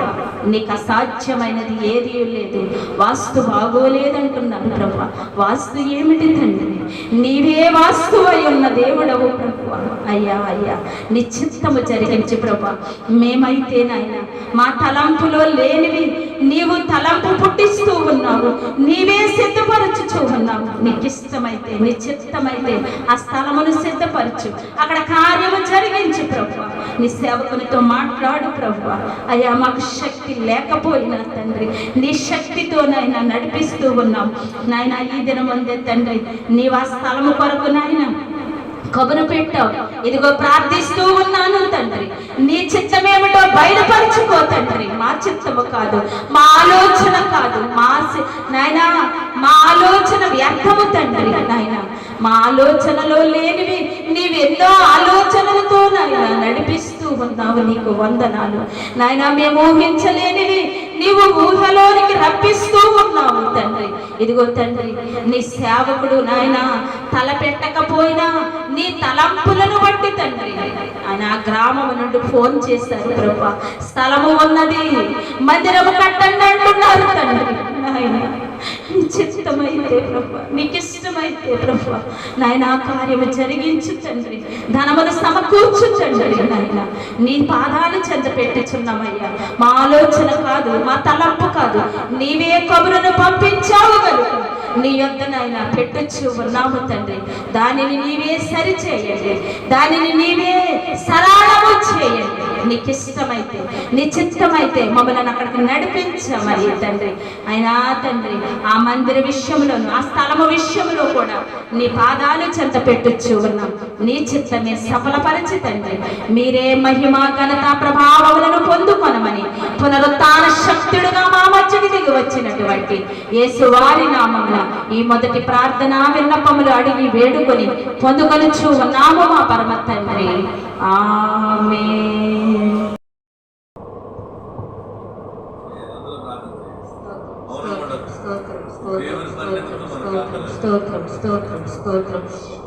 నీకు అసాధ్యమైనది ఏదీ లేదు. వాస్తు బాగోలేదంటున్నారు ప్రభువా, వాస్తు ఏమిటి తండ్రి, నీవే వాస్తు అయి ఉన్న దేవుడవు ప్రభువా. అయ్యా అయ్యా, నీ చిత్తము జరిగించి ప్రభువా. మేమైతే నాయన మా తలంపులో లేనివి నీవు తలంపు పుట్టిస్తూ ఉన్నావు, నీవే సిద్ధపరచుచూ ఉన్నావు. నీకు ఇష్టమైతే నీ చిత్తమైతే ఆ స్థలమును సిద్ధపరచు, అక్కడ కార్యము జరిగించు ప్రభువా. నీ సేవకునితో మాట్లాడు ప్రభువా. అయ్యా, మాకు శక్తి లేకపోయినా తండ్రి నీ శక్తితోనైనా నడిపిస్తూ ఉన్నాం నాయన. ఈ దినం అందే తండ్రి నీవు ఆ స్థలము కొరకు నాయన కబురు పెట్టావు. ఇదిగో ప్రార్థిస్తూ ఉన్నాను తండ్రి, నీ చిత్తమేమిటో బయలుపరచుకో తండ్రి. మా చిత్తము కాదు, మా ఆలోచన కాదు, నాయనా మా ఆలోచన వ్యర్థము తండ్రి. నాయన మా ఆలోచనలో లేనివి నీవెన్నో ఆలోచనలతో నాయన నడిపిస్తూ ఉన్నావు, నీకు వందనాలు నాయన. మేము ఊహించలేనివి నీవు ఊహలోనికి రప్పిస్తూ ఉన్నావు తండ్రి. ఇదిగో తండ్రి, నీ సేవకుడు నాయన తలపెట్టకపోయినా నీ తలంపులను బట్టి తండ్రి ఆయన ఆ గ్రామం నుండి ఫోన్ చేశారు ప్రభువా, స్థలము ఉన్నది, మందిరము కట్టండి అంటున్నారు తండ్రి. నాయన నీ చిత్తమైతే ప్రభువా, నీకు ఇష్టమైతే ప్రభువా నాయన ఆ కార్యము జరిగించు తండ్రి, ధనమును సమకూర్చు తండ్రి. నాయన నీ పాదాలు చెంత పెట్టుచున్నామయ్యా. మా ఆలోచన కాదు, మా తలంపు కాదు, నీవే కబురును పంపించావు కనుక నీ యొద్ద నాయన పెట్టుచు ఉన్నాము తండ్రి. దానిని నీవే సరిచేయండి, దానిని నీవే సరళము చేయండి. నీకు ఇష్టమైతే నీ చిత్తమైతే మమ్మల్ని అక్కడికి నడిపించమని తండ్రి. అయినా తండ్రి ఆ మందిర విషయంలోను ఆ స్థలము విషయంలో కూడా నీ పాదాలు చెంత పెట్టుచు ఉన్నాం. నీ చిత్తమే సఫలపరచి తండ్రి మీరే మహిమ ఘనత ప్రభావములను పొందుకొని పునరుత్థాన శక్తుడుగా మా మధ్యకి దిగి వచ్చినటువంటి యేసు వారి నామమున ఈ మొదటి ప్రార్థన విన్నపములు అడిగి వేడుకొని పొందుకొనుచు ఉన్నాము మా పరమ తండ్రి. ఆమేన్.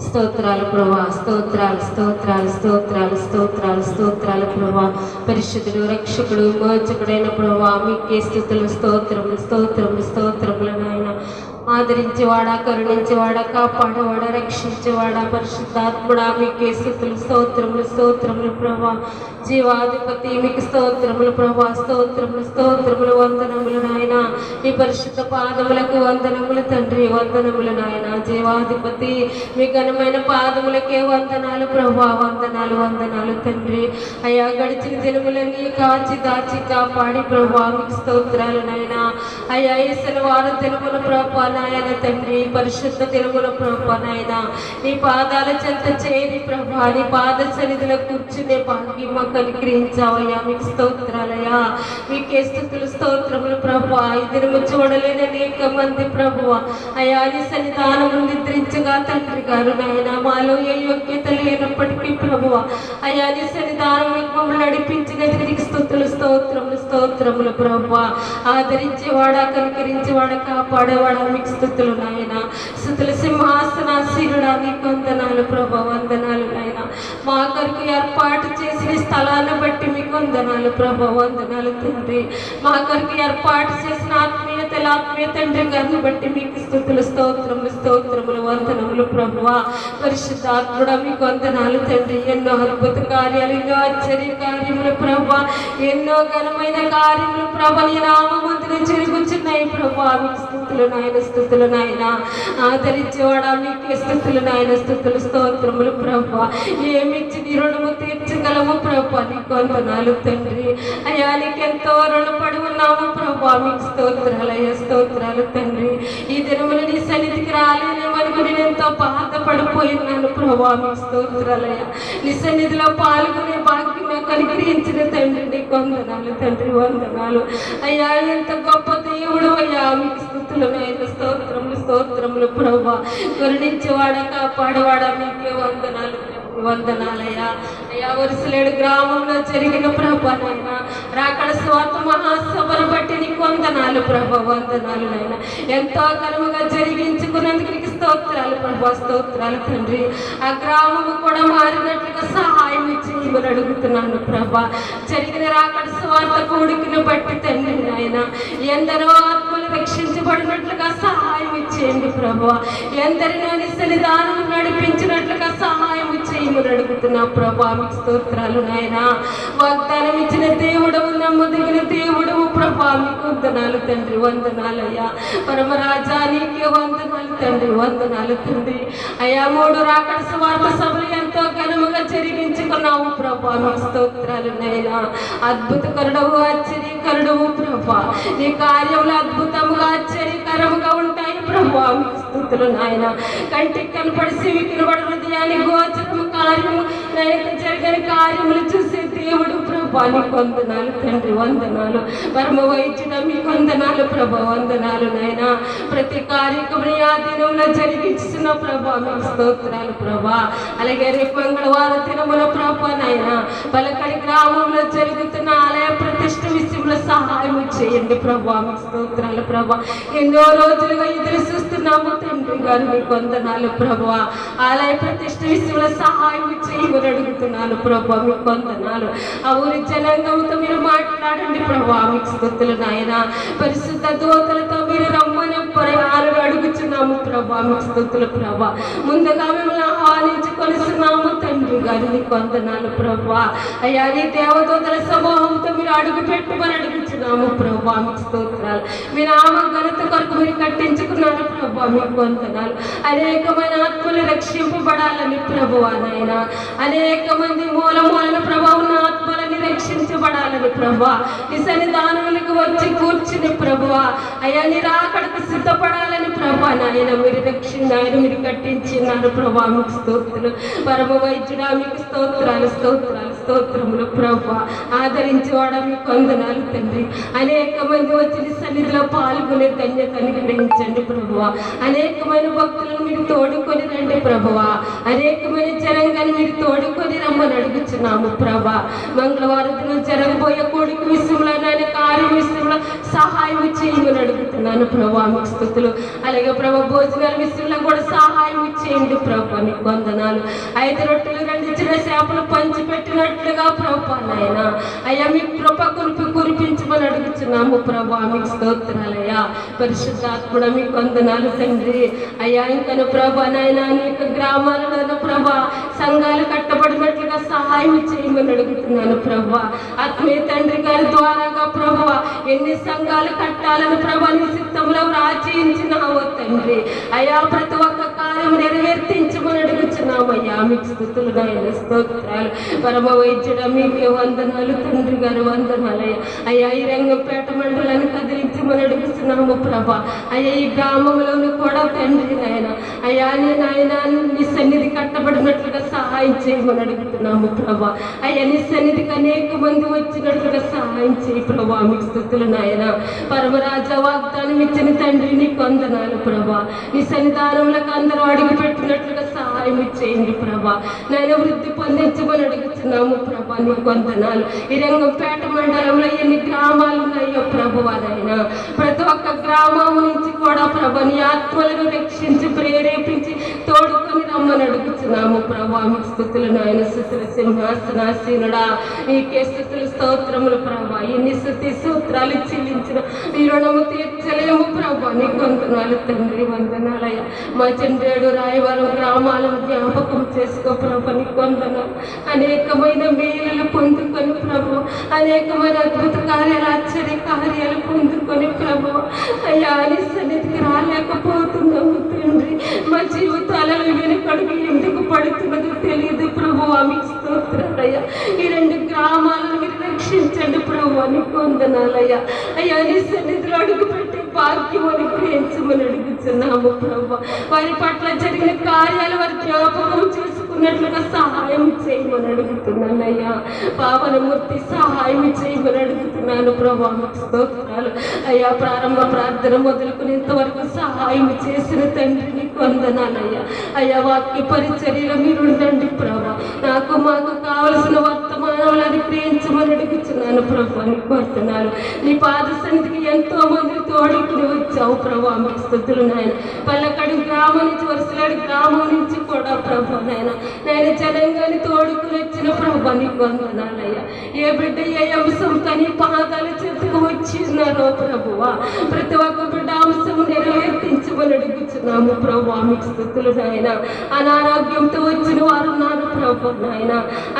స్తోత్రాలు ప్రభా, స్తోత్రాలు స్తోత్రాలు స్తోత్రాలు స్తోత్రాలు స్తోత్రాలు ప్రభా. పరిశుద్ధుడు, రక్షకుడు, మోచకుడైన ప్రభా, మీకే స్తుతులు, స్తోత్రములు స్తోత్రములు స్తోత్రములు నాయన. ఆదరించేవాడా, కరుణించేవాడా, కాపాడేవాడా, రక్షించేవాడా, పరిశుద్ధాత్ముడా, మీకే స్తుతులు, స్తోత్రములు స్తోత్రములు ప్రభా. జీవాధిపతి మీకు స్తోత్రములు ప్రభా, స్తోత్రములు స్తోత్రములు, వందనములు నాయన. ఈ పరిశుద్ధ పాదములకు వందనములు తండ్రి, వందనములు నాయన. జీవాధిపతి మీ ఘనమైన పాదములకే వందనాలు ప్రభా, వందనాలు వందనాలు తండ్రి. అయ్యా గడిచిన దినములన్నీ కాచి దాచి కాపాడి ప్రభా, మీకు స్తోత్రాలు నాయన. అయ్యా ఈ శనివారం దినముల ప్రభా నాయన తండ్రి, పరిశుద్ధ దినముల ప్రభా నాయన, నీ పాదాల చెంత చేరి ప్రభా, నీ పాద సన్నిధిలో కూర్చునే భాగ్యం మాకు అనుగ్రహించావయ్యా. మీకు స్తోత్రాలయ్యా, మీకే స్తుతులు స్తోత్రములు ప్రభా. ఈ దినము చూడలేని అనేక మంది ప్రభువ అయ్యా నీ సన్నిధానము నిద్రించగా తండ్రి గారు నాయన, మాలో ఏ యోగ్యత లేనప్పటికీ ప్రభువ అయ్యా నీ సన్నిధానం మమ్మల్ని నడిపించినందుకు నీకు స్తుతులు స్తోత్రములు స్తోత్రములు ప్రభా. ఆదరించేవాడా, కనికరించేవాడా, కాపాడేవాడా, మీకు స్తుతులు నాయన. స్తుతుల సింహాసనాసీనుడా, నీకు వందనాలు ప్రభా, వందనాలు నాయన. మా కొరకు ఏర్పాటు చేసిన స్థలాన్ని బట్టి మీకు వందనాలు ప్రభా, వందనాలు తండ్రి. మా కొరకు ఏర్పాటు చేసిన ఆత్మీయతల ఆత్మీయ తండ్రి గారిని బట్టి మీకు స్తుతులు స్తోత్రములు స్తోత్రములు వందనములు ప్రభువా. పరిశుద్ధాత్ముడా, మీకు వందనాలు తండ్రి. ఎన్నో అద్భుత కార్యాలు, ఎన్నో ఆశ్చర్య కార్యములు ప్రభా, ఎన్నో ఘనమైన కార్యములు ప్రభా నీ నామమున జరుగుచున్నాయి ప్రభా. మీకు స్తుతులు నాయన, స్తుతులు నాయన. ఆదరించేవాడా, మీకే స్తుతులు నాయన, స్తుతులు స్తోత్రములు ప్రభా. ఏమిచ్చి నీ రుణము తీర్చగలము ప్రభా, నీకు వందనాలు తండ్రి. అయ్యా నీకెంతో రుణపడి ఉన్నాము ప్రభా, మీకు స్తోత్రాలయ్యా, స్తోత్రాలు తండ్రి. ఈ దినములు నీ సన్నిధికి రాలేనేమని నేను ఎంతో బాధపడిపోయినాను ప్రభా, మీకు స్తోత్రాలయ్యా. నీ సన్నిధిలో పాల్గొనే భాగ్యం అనుగ్రహించిన తండ్రి, నీకు వందనాలు తండ్రి, వందనాలు అయ్యా. ఎంత గొప్ప దేవుడు అయ్యా, మీకు స్తుతులు నాయన, స్తోత్రములు స్తోత్రములు ప్రభా. కరుణించేవాడా, కాపాడేవాడా, మీకే వందనాలు వందనాలయ్యా. అయ్యా వరుసలేడు గ్రామంలో జరిగిన ప్రభా నాయన, రాకడ స్వార్థ మహాసభను బట్టి నీకు వందనాలు ప్రభా, వందనాలు నాయన. ఎంతో ఘనముగా జరిగించుకున్నందుకు నీకు స్తోత్రాలు ప్రభా, స్తోత్రాలు తండ్రి. ఆ గ్రామము కూడా మారినట్లుగా సహాయం చేయమని అడుగుతున్నాను ప్రభా. జరిగిన రాకడ స్వార్థ కూడికను బట్టి తండ్రి నాయన, ఎందరో ఆత్మలు రక్షించబడినట్లుగా సహాయం ఇచ్చేయండి ప్రభా. ఎందరినో నీ సన్నిధానం నడిపించినట్లుగా సహాయం చేయమని అడుగుతున్నా ప్రభా, మీకు స్తోత్రాలు నాయన. వాగ్దానం ఇచ్చిన దేవుడవు, నమ్మదగిన దేవుడవు ప్రభా, మీకు వందనాలు తండ్రి, వందనాలయ్యా. పరమరాజా నీకే వందనాలు తండ్రి, వందనాలు తండ్రి. అయ్యా 3 రాకడ స్వార్థ సభలు ఎంతో ఘనముగా జరిగించుకున్నావు ప్రభా, మీకు స్తోత్రాలు నాయన. అద్భుతకరుడవు, ఆశ్చర్యకరుడవు ప్రభా. నీ కార్యములు అద్భుతముగా ఆశ్చర్యకరముగా ఉంటాయి ప్రభా, మీకు స్తుతులు నాయన. కంటికి కనపడి చెవికి వినబడి హృదయానికి గోచరము కార్యము జరిగిన కార్యములు చూసే దేవుడు ప్రభా, నీకు వందనాలు తండ్రి, వందనాలు. పరమ వైద్యుడ, మీకు వందనాలు ప్రభా, వందనాలు నాయన. ప్రతి కార్యక్రమం ఆ దినంలో జరిగించిన ప్రభా, మీకు స్తోత్రాలు ప్రభా. అలాగే రేపు మంగళవారం దినముల ప్రభా నాయన, పలకడి గ్రామంలో జరుగుతున్న ఆలయ ప్రతిష్ఠ విషయంలో సహాయం చేయండి ప్రభా, మీకు స్తోత్రాలు ప్రభా. ఎన్నో రోజులుగా ఎదురు చూస్తున్నాము తండ్రి గారు, మీకు వందనాలు ప్రభా. ఆలయ ప్రతిష్ఠ విషయంలో సహాయం చేయమని అడుగుతున్నాను ప్రభా, మీకు వందనాలు. ఆ ఊరి జనాంగంతో మీరు మాట్లాడండి ప్రభా, మీకు స్తుతులు నాయన. పరిశుద్ధ దూతలతో మీరు రమ్మని అడుగుచున్నాము ప్రభా, మీకు స్తుతులు ప్రభా. ముందుగా మిమ్మల్ని ఆహ్వానించుకొనిస్తున్నాము తండ్రి గారు, మీకు వందనాలు ప్రభా. అయ్యా నీ దేవదూతల సమూహంతో మీరు అడుగు పెట్టుమని అడుగుచున్నాము ప్రభా, మీకు స్తోత్రాలు. మీ నామ ఘనత కొరకు మీరు కట్టించుకున్నారు ప్రభా, మీకు వందనాలు. అనేకమైన ఆత్మలు రక్షింపబడాలని ప్రభువా నాయన, అనేక మంది మూలమూలన ప్రభావం ఆత్మలని రక్షించబడాలి చేస్తారని ప్రభా, నీ సన్నిధానములకు వచ్చి కూర్చుని ప్రభువా అయ్యా నీ రాకడకు సిద్ధపడాలని ప్రభా నాయన మీరు రక్షించారు, మీరు కట్టించినారు ప్రభా. మీకు స్తోత్రాలు పరమ వైద్యుడా, మీకు స్తోత్రాలు స్తోత్రాలు స్తోత్రములు ప్రభా. ఆదరించేవాడా మీకు వందనాలు తండ్రి. అనేక మంది వచ్చి నీ సన్నిధిలో పాల్గొనే ధన్యత అనుగ్రహించండి ప్రభువా. అనేకమైన భక్తులను మీరు తోడుకొని రండి ప్రభువా. అనేకమైన జనంగాన్ని మీరు తోడుకొని రమ్మని అడుగుచున్నాము ప్రభా. మంగళవారం దినం జరగబోయే కోడికి విషయంలో నాయన కార్యం విషయంలో సహాయం చేయమని అడుగుతున్నాను ప్రభా. మీకు స్తుతులు. అలాగే ప్రభా భోజనాల విషయంలో కూడా సహాయం చేయండి ప్రభా. నీకు వందనాలు. 5 రొట్టెలు 2 చిన్న చేపలు పంచిపెట్టినట్లుగా ప్రభా నాయన అయ్యా మీ కృప కురిపించమని అడుగుతున్నాము ప్రభా. మీకు స్తోత్రాలయ్యా. పరిశుద్ధాత్ముడా మీకు వందనాలు తండ్రి. అయ్యా ఇంకను ప్రభా నాయన అనేక గ్రామాలలో ప్రభా సంఘాలు కట్టబడినట్లుగా సహాయం చేయమని అడుగుతున్నాను ప్రభా. ఆత్మీయ తండ్రి గారి ద్వారాగా ప్రభా ఎన్ని సంఘాలు కట్టాలని ప్రభా నీ చిత్తంలో రాజయించినావో తండ్రి. అయ్యా ప్రతి ఒక్క కార్యం నెరవేర్తించమని అడుగుతున్నామయ్యా. మీకు స్తుతులు నాయన స్తోత్రాలు. పరమ వైద్యుడ మీకే వందనాలు తండ్రి గారు వందనాలయ్యా. అయ్యా ఈ రంగంపేట మండలాన్ని కదిలించమని అడుగుతున్నాము ప్రభా. అయ్యా ఈ గ్రామంలోనూ కూడా తండ్రి నాయన అయ్యా నాయన నీ సన్నిధి కట్టబడినట్లుగా సహాయం చేయమని అడుగుతున్నాము ప్రభా. అయ్యా నీ సన్నిధికి అనేక మంది వచ్చినట్లుగా సహాయం చేయి ప్రభా. మీకు స్తుతులు నాయన. పరమరాజ వాగ్దానం ఇచ్చిన తండ్రి నీకు వందనాలు ప్రభా. నీ సన్నిధానంలోకి అందరూ అడుగు పెట్టినట్లుగా సహాయం చేయండి ప్రభా. నాయన వృద్ధి పొందించమని అడుగుతున్నాము ప్రభా. నీకు వందనాలు. ఈ రంగంపేట మండలంలో ఎన్ని గ్రామాలు ఉన్నాయో ప్రభువా నాయన ప్రతి ఒక్క గ్రామం నుంచి కూడా ప్రభా నీ ఆత్మలను రక్షించి ప్రేరేపించి తోడుకొని రమ్మని అడుగుతున్నాము ప్రభా. మీకు స్తుతులు నాయన. స్తుతుల సింహాసనాసీనుడా నీకే స్తుతులు స్తోత్రములు ప్రభా. ఎన్ని స్తుతి సూత్రాలు చెల్లించిన ఈ రుణము తీర్చలేము ప్రభా. నీకు వందనాలు తండ్రి వందనాలయ్యా. మా చంద్రేడు రాయవరం గ్రామాలను జ్ఞాపకం చేసుకో ప్రభా. నీకు వందనాలు. అనేకమైన మేలులు పొందుకొని ప్రభు, అనేకమైన అద్భుత కార్యాలు ఆశ్చర్య కార్యాలు పొందుకొని ప్రభు అయ్యా నీ సన్నిధికి రాలేకపోతున్నాము తండ్రి. మా జీవితాలలో వెనుకడుగు ఎందుకు పడుతున్నదో తెలియదు ప్రభు. మీకు స్తోత్రాలయ్యా. ఈ 2 గ్రామాలను మీరు రక్షించండి ప్రభు. నీకు వందనాలయ్యా. అయ్యా నీ సన్నిధిలో అడుగు పెట్టి భాగ్యం అనుగ్రహించమని అడుగుతున్నాము ప్రభు. వారి పట్ల జరిగిన కార్యాలు వారి జ్ఞాపకం చేసుకున్నట్లుగా సహాయం చేయమని అడుగుతున్నానయ్యా. పావనమూర్తి సహాయం చేయమని అడుగుతున్నాను ప్రభు. మీకు స్తోత్రాలు అయ్యా. ప్రారంభ ప్రార్థన మొదలుకునేంతవరకు సహాయం చేసిన తండ్రి నీకు వందనాలయ్యా. అయ్యా వాక్య పరిచర్యలో మీరు ఉండండి ప్రభు. నాకు మాకు కావలసిన వర్తమానాలు అనుగ్రహించమని అడుగుతున్నాను ప్రభు. నీకు వందనాలు. నీ పాద సన్నిధికి ఎంతో మంది తోడుకుని వచ్చావు ప్రభు. మీకు స్తుతులు నాయన. పల్లకడు గ్రామం నుంచి వరుసలాడు గ్రామం నుంచి కూడా ప్రభు నాయన నేను జనంగాని తోడుకుని వచ్చిన ప్రభు. నీకు వందనాలయ్యా. ఏ బిడ్డ ఏ అంశంతో నీ పాదాల చెంతకు వచ్చినారో ప్రభువా ప్రతి ఒక్క బిడ్డ అంశం నెరవేర్తించమని అడుగుతున్నాము ప్రభు. మీకు స్తుతులు నాయన. అనారోగ్యంతో వచ్చిన వారు ఉన్నారు ప్రభు నాయన.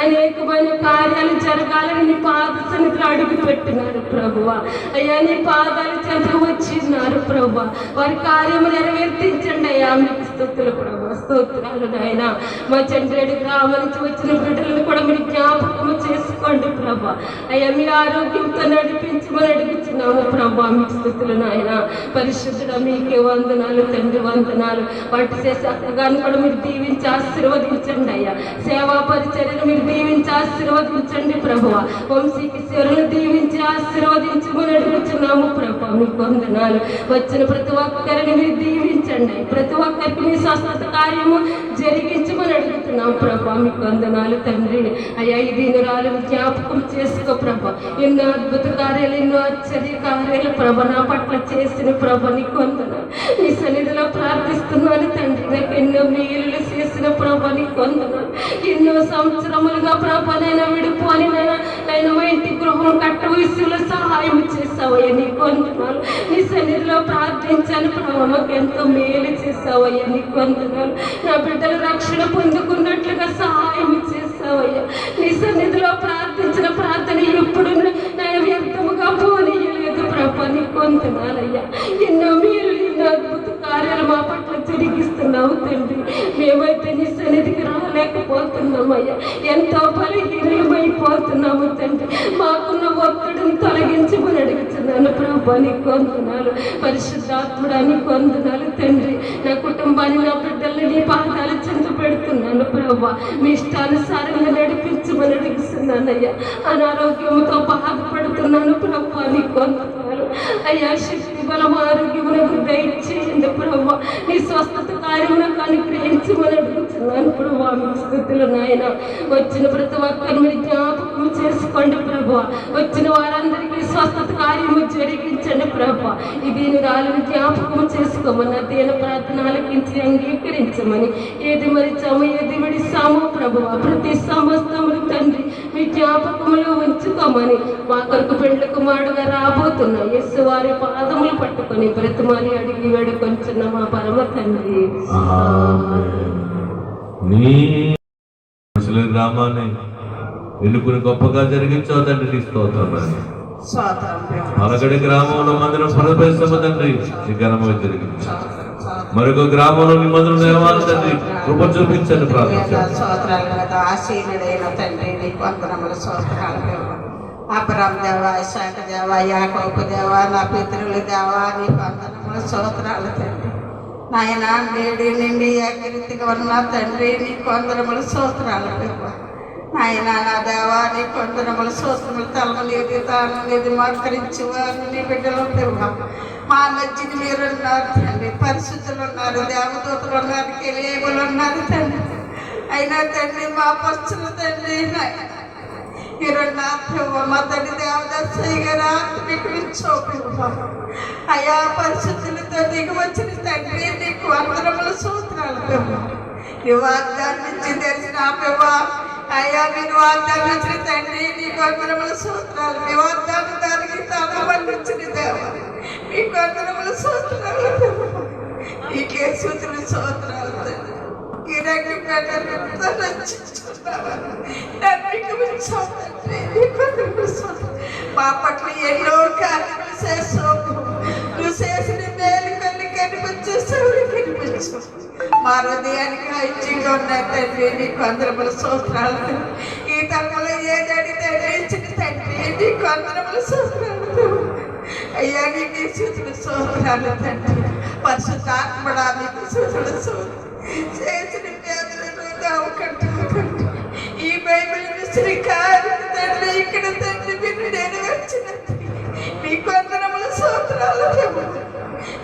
అనేకమైన కార్యాలు జరగాలని నీ పాద సన్నిధిలో అడుగు పెట్టినారు ప్రభువా. అయ్యా నీ పాదాల చెంతకు వచ్చినారు ప్రభు. వారి కార్యము నెరవేర్తించండి అయ్యా. మీకు స్తుతులు ప్రభు. స్తోత్రాలు నాయన. మా చంద్రేడు గ్రామం నుంచి వచ్చిన బిడ్డలను కూడా మీరు జ్ఞాపకం చేసుకోండి ప్రభా. అయ్యా మీ ఆరోగ్యంతో నడిపించమని అడుగుతున్నాము ప్రభా. మీకు స్తుతులు నాయన. పరిశుద్ధుడా మీకే వందనాలు తండ్రి వందనాలు. వాటి చేసే అక్కగాను కూడా మీరు దీవించి ఆశీర్వదించండి అయ్యా. సేవా పరిచర్యను మీరు దీవించి ఆశీర్వదించండి ప్రభువా. వంశీకి సేవలను దీవించి ఆశీర్వదించమని అడుగుతున్నాము ప్రభా. మీకు వందనాలు. వచ్చిన ప్రతి ఒక్కరిని మీరు దీవించండి. ప్రతి ఒక్కరికి మీ స్వస్థత కార్యము జరిగించమని అడుగుతున్నాం ప్రభా. మీకు వందనాలు తండ్రి. అయ్యా ఈ దినరాలు జ్ఞాపకం చేసుకో ప్రభా. ఎన్నో అద్భుత కార్యాలు ఎన్నో ఆశ్చర్య కార్యాలు ప్రభా నా పట్ల చేసిన ప్రభా. నీకు వందనాలు. నీ సన్నిధిలో ప్రార్థిస్తున్నాను తండ్రి. నాకు ఎన్నో మేలులు చేసిన ప్రభా. నీకు వందనాలు. ఎన్నో సంవత్సరములుగా ప్రభా నైనా విడిపోని నైనా మా ఇంటి గృహం కట్ట విషయంలో సహాయం చేసావయ్యా. నీకు వందనాలు. నీ సన్నిధిలో ప్రార్థించాను ప్రభా. మాకు ఎంతో మేలు చేసావయ్యా. నీకు వందనాలు. నా బిడ్డలు రక్షణ పొందుకున్నట్లుగా సహాయం చేసావయ్యా. నీ సన్నిధిలో ప్రార్థించిన ప్రార్థన ఎప్పుడు నేను వ్యర్థముగా పోనీయలేదు ప్రభా. నీకు వందనాలయ్యా. ఎన్నో మీరు ఎన్నో అద్భుత కార్యాలు మా పట్ల జరిగిస్తున్నావు తండ్రి. మేమైతే నీ సన్నిధికి రాలేకపోతున్నామయ్యా. ఎంతో బలహీనమైపోతున్నాము తండ్రి. మాకున్న తొలగించమని అడుగుతున్నాను ప్రభా. నీకు వందనాలు. పరిశుద్ధాత్ముడా నీకు వందనాలు తండ్రి. నా కుటుంబాన్ని, నా బిడ్డల్ని నీ పాదాలు చెంత పెడుతున్నాను ప్రభా. మీ ఇష్టానుసారంగా నడిపించమని అడుగుతున్నానయ్యా. అనారోగ్యంతో బాధపడుతున్నాను ప్రభా. నీకు వందనాలు అయ్యా. శక్తి బలం ఆరోగ్యమునకు దయచేయండి ప్రభా. నీ స్వస్థత కార్యమునకు అనుగ్రహించమని అడుగుతున్నాను ప్రభా. మీ స్థుతులు నాయన. వచ్చిన ప్రతి ఒక్కరిని మీరు జ్ఞాపకం చేసుకోండి ప్రభా. వచ్చిన వారందరికీ స్వస్థత కార్యము జరిగించండి ప్రభా. ఈ దీనురాలను జ్ఞాపకం చేసుకోమని దీన ప్రార్థన ఆలకించి అంగీకరించమని. ఏది మరిచామో ఏది విడిసామో ప్రభువా ప్రతి సమస్తములు తండ్రి మీ జ్ఞాపకములో ఉంచుకోమని. మా కొరకు పెండ్లి కుమారుడుగా రాబోతున్న యేసు వారి పాదములు పట్టుకొని బ్రతిమాలి అడిగి వేడుకొంచున్న మా పరమ తండ్రి. నీ గ్రామాన్ని ఎన్నుకుని గొప్పగా జరిగించావు తండ్రి. నీ స్తోత్రం. పలకడి గ్రామంలో మందిరం పరపరిశ్రమ తండ్రి నీ ఘనమై జరిగించావు. మరొక గ్రామంలో నీ మందిరం దేవాలి తండ్రి. కృప చూపించండి ప్రార్థించాను. ఆశీనుడైన తండ్రి నీకు వందనములు స్తోత్రాలు. అబ్రహాం దేవా, ఇస్సాకు దేవా, యాకోబు దేవా, నా పితరుల దేవా నీకు వందనములు స్తోత్రాలు తండ్రి. నాయన నేడి నిండి ఏకరీతిగా ఉన్న తండ్రి నీకు వందనములు స్తోత్రాలు. నాయన నా దేవా నీకు వందనములు స్తోత్రములు. తలమనేది తాననేది మోకరించి వారిని నీ బిడ్డలు దేవా. మా మధ్యని మీరున్నారు తండ్రి. పరిశుద్ధులు ఉన్నారు, దేవదూతలు ఉన్నారు, కెలేబులు ఉన్నారు తండ్రి. అయినా తండ్రి మా పస్తులు తండ్రి మీరున్నారు ప్రభు. మా తండ్రి దేవదర్శయ్య గారు ఆత్మీకరించో ప్రభు. అయా పరిశుద్ధులతో దిగి వచ్చిన తండ్రి నీకు వందనముల సూత్రాలు ప్రభు. ఈ వాగ్దానం నుంచి తెలిసిన ప్రభు. అయ్యా మీరు వాగ్దానం వచ్చిన తండ్రి నీకు వందనముల సూత్రాలు. మీ వాగ్దానం దానికి తలబడి వచ్చిన దేవ మీకు వందనముల సూత్రాలు. నీకే సూత్రుల సూత్రాలు తండ్రి. ఈ రెండు పెట్టడంతో మా పట్ల ఎన్నో కార్యములు చేస్తావు. నువ్వు చేసిన మేలు కళ్ళు కనిపించేస్తావు. కనిపించు మా హృదయానికి ఐచ్యంగా ఉన్నాయి తండ్రి నీకు వందనముల స్తోత్రాలు. ఈ తరములో ఏదడి ఇచ్చిన తండ్రి నీకు వందనముల స్తోత్రాలు. అయ్యా నీకు సూచన స్తోత్రాలు తండ్రి. పరిశుద్ధాత్మడా నీకు సూచన స్తోత్రం. చేసిన పేదలను దావకంటూ ఈ బైబిల్ శ్రీకారు తండ్రి ఇక్కడ తండ్రి మీరు నేను వచ్చిన మీకు వందనముల స్తోత్రాలు.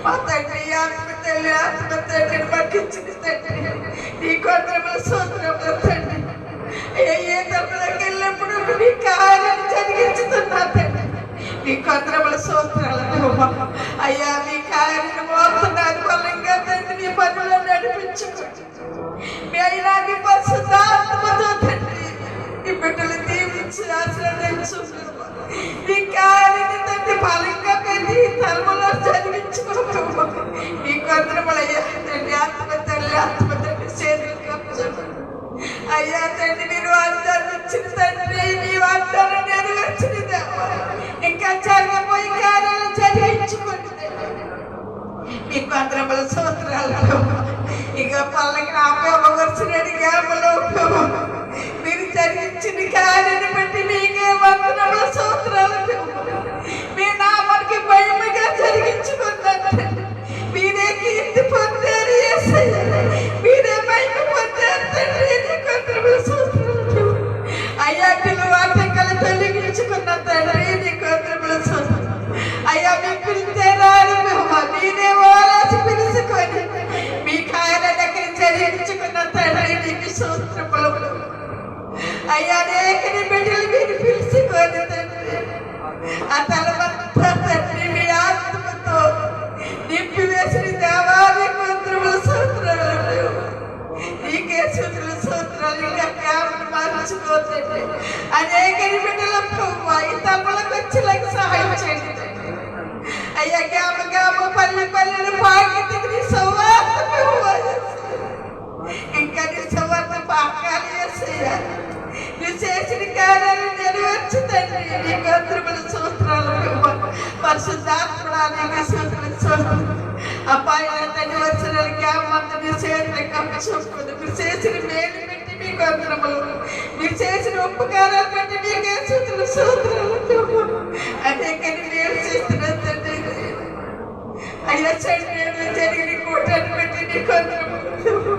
మా తండ్రి ఆత్మ తల్లి ఆత్మ తండ్రిని పట్టించిన తండ్రి నీకు వందనముల స్తోత్రములు తండ్రి. ఏ తరపులోకి వెళ్ళినప్పుడు నీ కార్యాన్ని జరిగించుతున్నా తండ్రి నీకు వందనముల స్తోత్రాలు. అయ్యా మీ కార్యాన్ని మోస్తున్నారు బలంగా తండ్రి. మీ పనులను నడిపించుకోండి. మీ అయినా మీ పరిశుద్ధాత్మతో తండ్రి ఈ బిడ్డలు దీవించి ఆశీర్వదించు. మీ కార్యాన్ని తండ్రి బలంగా పెట్టి తలములో జరిగించుకోవడం మీకు వందనములయ్యా తండ్రి. ఆత్మ తల్లి ఆత్మ తండ్రి చేతులు అయ్యా తండ్రి మీరు వాగ్దానం ఇచ్చిన తండ్రి మీ వాగ్దానం నెరవేర్చిన దేవా. ఇంకా జరగబోయే కార్యాలు జరిగించుకోండి మీకు వందనముల స్తోత్రాలు. ఇక పల్లకి ఆపేవచ్చినది గ్యామలో మీరు జరిగించిన కార్యాన్ని బట్టి మీకే వందనముల స్తోత్రాలు. మీ నామానికి భయముగా జరిగించుకున్నారు. మీరే కీర్తి పొందారు యేసయ్యా. మీరే మహిమ పొందారు తండ్రి నీకు వందనముల స్తోత్రాలు. అయ్యా పిలువాటంకలు తొలగించుకున్న తండ్రి నీకు వందనముల స్తోత్రాలు. అయ్యా మీ పిలితే రారు మీరే ఓరాసి పిలుచుకొని మీ కార్యాల దగ్గర జరిగించుకున్న తండ్రి నీకు స్తోత్రములు. అయ్యా అనేకని బిడ్డలు మీరు పిలుచుకొని తండ్రి ఆ తలమంతా తండ్రి మీ ఆత్మతో నింపి వేసిన దేవానికి వందనముల స్తోత్రాలు. నీకే సూత్రుల స్తోత్రాలు. ఇంకా జ్ఞాపకం మార్చుకోతండి. అనేకని బిడ్డల ఈ తమ్ములకు వచ్చేలాగా సహాయం చేయండి. అయ్యా జ్ఞాపకం పల్లె పల్లెలు పాకి సౌవార్త ఇంకా నీ సౌవార్త పాకాలు చేసయ్యా. నువ్వు చేసిన కార్యాలు నెరవేర్చు తండ్రి నీకు వందనముల స్తోత్రాలు. పరిశుద్ధాత్మడా నీకు స్తోత్రాలు. అబ్బాయి తండ్రి వచ్చిన జ్ఞాపకం నీ చేతులు కప్పు చూసుకుని మీరు చేసిన మేలు పెట్టి మీకు మీకు వందనములు. మీరు చేసిన ఉపకారాలు బట్టి మీకే స్తుతులు స్తోత్రాలు ప్రభు. అనేకని మేలు చేస్తున్నారు తండ్రి. అయ్యా చెడు జరిగిన కూటాన్ని బట్టి నీకు వందనములు.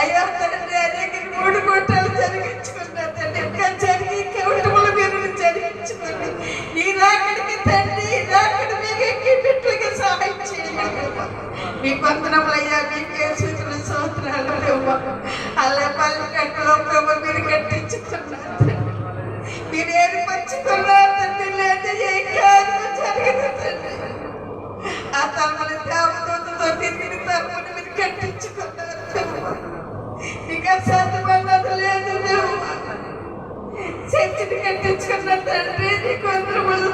అయ్యా తండ్రి అనేక 3 కూటాలు జరిగించుకున్నారు తండ్రి. ఇంకా జరిగి కౌటముల మీరు జరిగించుకోండి. ఈ రాకడికి తండ్రి ఈ రాకడి మీకు ఎక్కినట్లుగా సహాయం చేయండి. మీకు వందనములయ్యా. మీకే స్తుతులు స్తోత్రాలు ప్రభు. అలా పల్లె కట్టులో ప్రభు మీరు కట్టించుకున్నారు తండ్రి. మీరు ఏర్పరచుకున్నారు తండ్రి. లేదా ఏ కార్యం జరిగింది తండ్రి. ఆ తలముల దేవదూతతో తిరిగిన తరపుని మీరు కట్టించుకున్నారు ప్రభు. ఇంకా సాధ్యమన్నది లేదు నువ్వు చర్చిని కట్టించుకున్న తండ్రి. నీకు వందనములు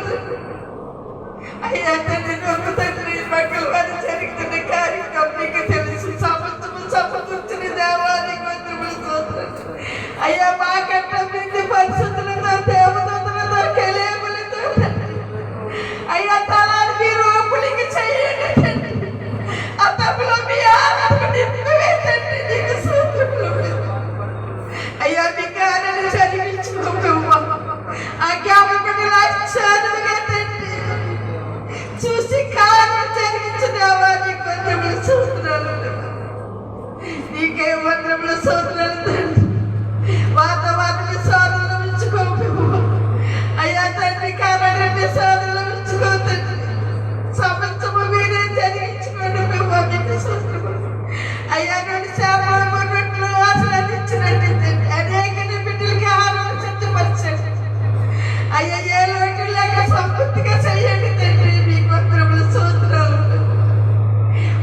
అయ్యా తండ్రి. ఒక తండ్రి మంగళవారి జరుగుతున్న కార్యక్రమం మీకు తెలుసు. సమస్తము సమకూర్చిన దేవా నీకు వందనములు స్తోత్రాలు. అయ్యా మా కట్ట మీద పరిస్థితులతో దేవదూతలతో కెలేములతో అయ్యా తలాన్ని మీరు ఓపెనింగ్ చేయండి తండ్రి. ఆ తప్పులో మీ ఆత్మ నింపవే తండ్రి. నీకు స్తోత్రములు అయ్యా. మీ కార్యాలు జరిగించుకోవా. ఆ జ్ఞాపకం లక్ష్యాలుగా తండ్రి చూసి కార్యం జరిగించుదావా. నీకు వందనములు స్తోత్రాలు. నీకే వందనములు స్తోత్రాలు తండ్రి. వాతావరణ సాధనలు ఉంచుకోవు అయ్యా తండ్రి. కారణాన్ని సాధనలు ఉంచుకో తండ్రి. సమస్తము మీరే జరిగించుకోండి ప్రభు. మీకు స్తోత్రములు అయ్యా. నుండి శాపలు కొన్నట్లు ఆశ్రదించినట్టు తండ్రి. అనేక బిడ్డలకి ఆహారం సిద్ధపరచండి అయ్యా. ఏ లోటు లేక సంపూర్తిగా చేయండి తండ్రి. మీకు వందనములు స్తోత్రాలు.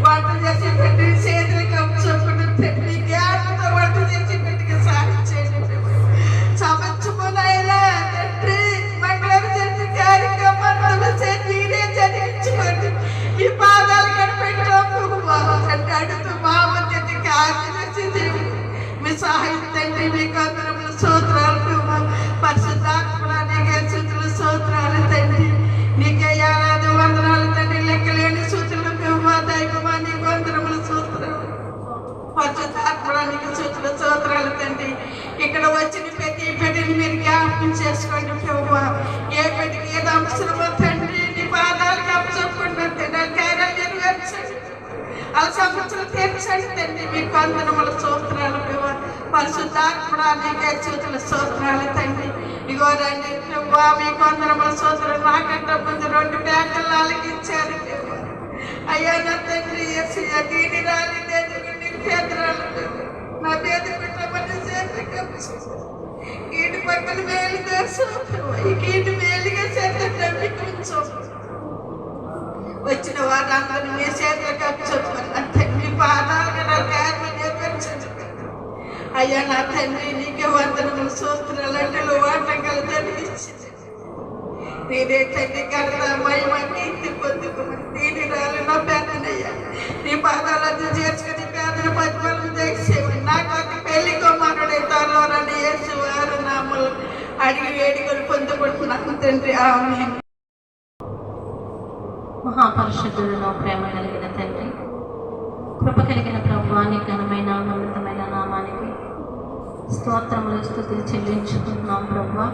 వంట చేసి పెట్టి చేతులకు అప్పుచుకుని తండ్రి. జ్ఞానంతో వంట చేసి పెట్టి సాయం చేయండి. సమర్చుకునైనా తండ్రి మంగళవారం జరిగిన కార్యక్రమాలు మీరే జరిగించుకోండి. మీ పాదాలు కనిపెట్టాము తండ్రి. అడుగుతూ మా మధ్యకి ఆశీర్వదించి దేవుడు మీ సహాయం తండ్రి. మీకు వందనములు స్తోత్రాలు ప్రభు. పరిశుద్ధాత్మకే స్తుతులు స్తోత్రాలు తండ్రి. నీకే యాలాది వందనాలు తండ్రి. లెక్కలేని స్తుతులు ప్రభు. దైవమా నీకు వందనములు స్తోత్రాలు. పరిశుద్ధాత్మకి స్తుతులు స్తోత్రాలు తండ్రి. ఇక్కడ వచ్చిన ప్రతి బిడ్డని మీరు జ్ఞాపకం చేసుకోండి ప్రభు. ఏ బిడ్డకి ఏది అవసరమో తండ్రి నీ పాదాలకు అప్పచెప్పుకుంటున్నారు తండ్రి. కార్యాలు నెరవేర్చండి. ఆ సమస్యలు తీర్చండి తండ్రి. మీకు వందనములు స్తోత్రాలు ప్రభు. పరిశుద్ధాత్మకే స్తుతులు స్తోత్రాలు తండ్రి. ఇగో రండి ప్రభు. మీకు వందనములు స్తోత్రాలు. నాకంట ముందు 2 బ్యాంకులు ఆలకించారు ప్రభు. అయ్యా నా తండ్రి యేసయ్య. దీని రాలి పేదరాలు నా పేద పెట్టమని ఈటి పక్కన మేలు తెలుసు. ఈటి మేలుగా చేత నమ్మించు. వచ్చిన వారందరినీ మీ చేతులకు అప్పచెప్పని నా తండ్రి పాదాలుగా నా కార్యం నేర్పించండి అయ్యా. నా తండ్రి నీకే వందనములు స్తోత్రాలు. అంటే వాటంకాలు జరిగించింది నేనే తండ్రి. కనుక మహిమ కీర్తి పొందుకోమని దీని రాలి నా పేదనయ్యా. నీ పాదాలను చేర్చుకుని పేదల పద్మాలను దయచేయమని. నాకు ఒక పెళ్లి కుమారుడు త్వరలోనని యేసు వారి నామములో అడిగి వేడుకలు పొందుకుంటున్నాను తండ్రి. ఆమేన్. మహాపరిశుద్ధులను ప్రేమ కలిగిన తండ్రి, కృప కలిగిన ప్రభువాని ఘనమైన ఉన్నతమైన నామానికి స్తోత్రములు స్తుతులు చెల్లించుకుంటున్నాం ప్రభువా.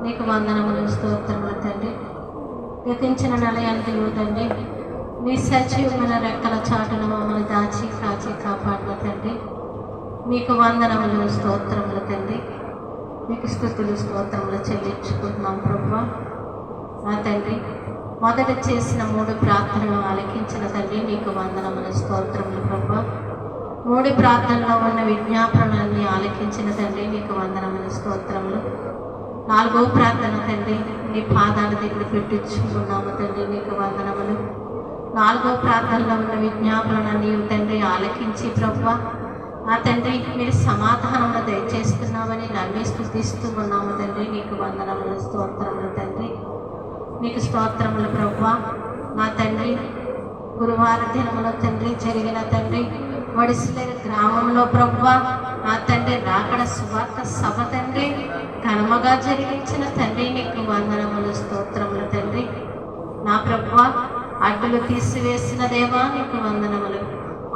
నీకు వందనములు స్తోత్రములు తండ్రి. గతించిన నిలయానికి తండ్రి మీ సజీవమైన రెక్కల చాటున మమ్మల్ని దాచి కాచి కాపాడిన తండ్రి. మీకు వందనములు స్తోత్రములు తండ్రి. మీకు స్తుతులు స్తోత్రములు చెల్లించుకుంటున్నాం ప్రభువా. నా తండ్రి మొదట చేసిన 3 ప్రార్థనలు ఆలకించిన తండ్రి. నీకు వందనములు స్తోత్రములు ప్రభువా. 3 ప్రార్థనలో ఉన్న విజ్ఞాపనలన్నీ ఆలకించిన తండ్రి. నీకు వందనములు స్తోత్రములు. 4వ ప్రార్థన తండ్రి నీ పాదాల దగ్గర పెట్టించుకున్నాము తండ్రి. నీకు వందనములు. 4వ ప్రార్థనలో ఉన్న విజ్ఞాపనలన్నీ తండ్రి ఆలకించి ప్రభువా ఆ తండ్రి మీరు సమాధానములు దయచేస్తున్నామని నమ్మి స్తుతిస్తూ ఉన్నాము తండ్రి. నీకు వందనములు స్తోత్రములు తండ్రి. నీకు స్తోత్రములు ప్రభువా. నా తండ్రి గురువార దినములో తండ్రి జరిగిన తండ్రి వడిసిలేరు గ్రామంలో ప్రభువా నా తండ్రి రాకడ సువార్త సభ తండ్రి ఘనముగా జరిగించిన తండ్రి. నీకు వందనములు స్తోత్రములు తండ్రి. నా ప్రభువా అడ్డులు తీసివేసిన దేవా నీకు వందనములు.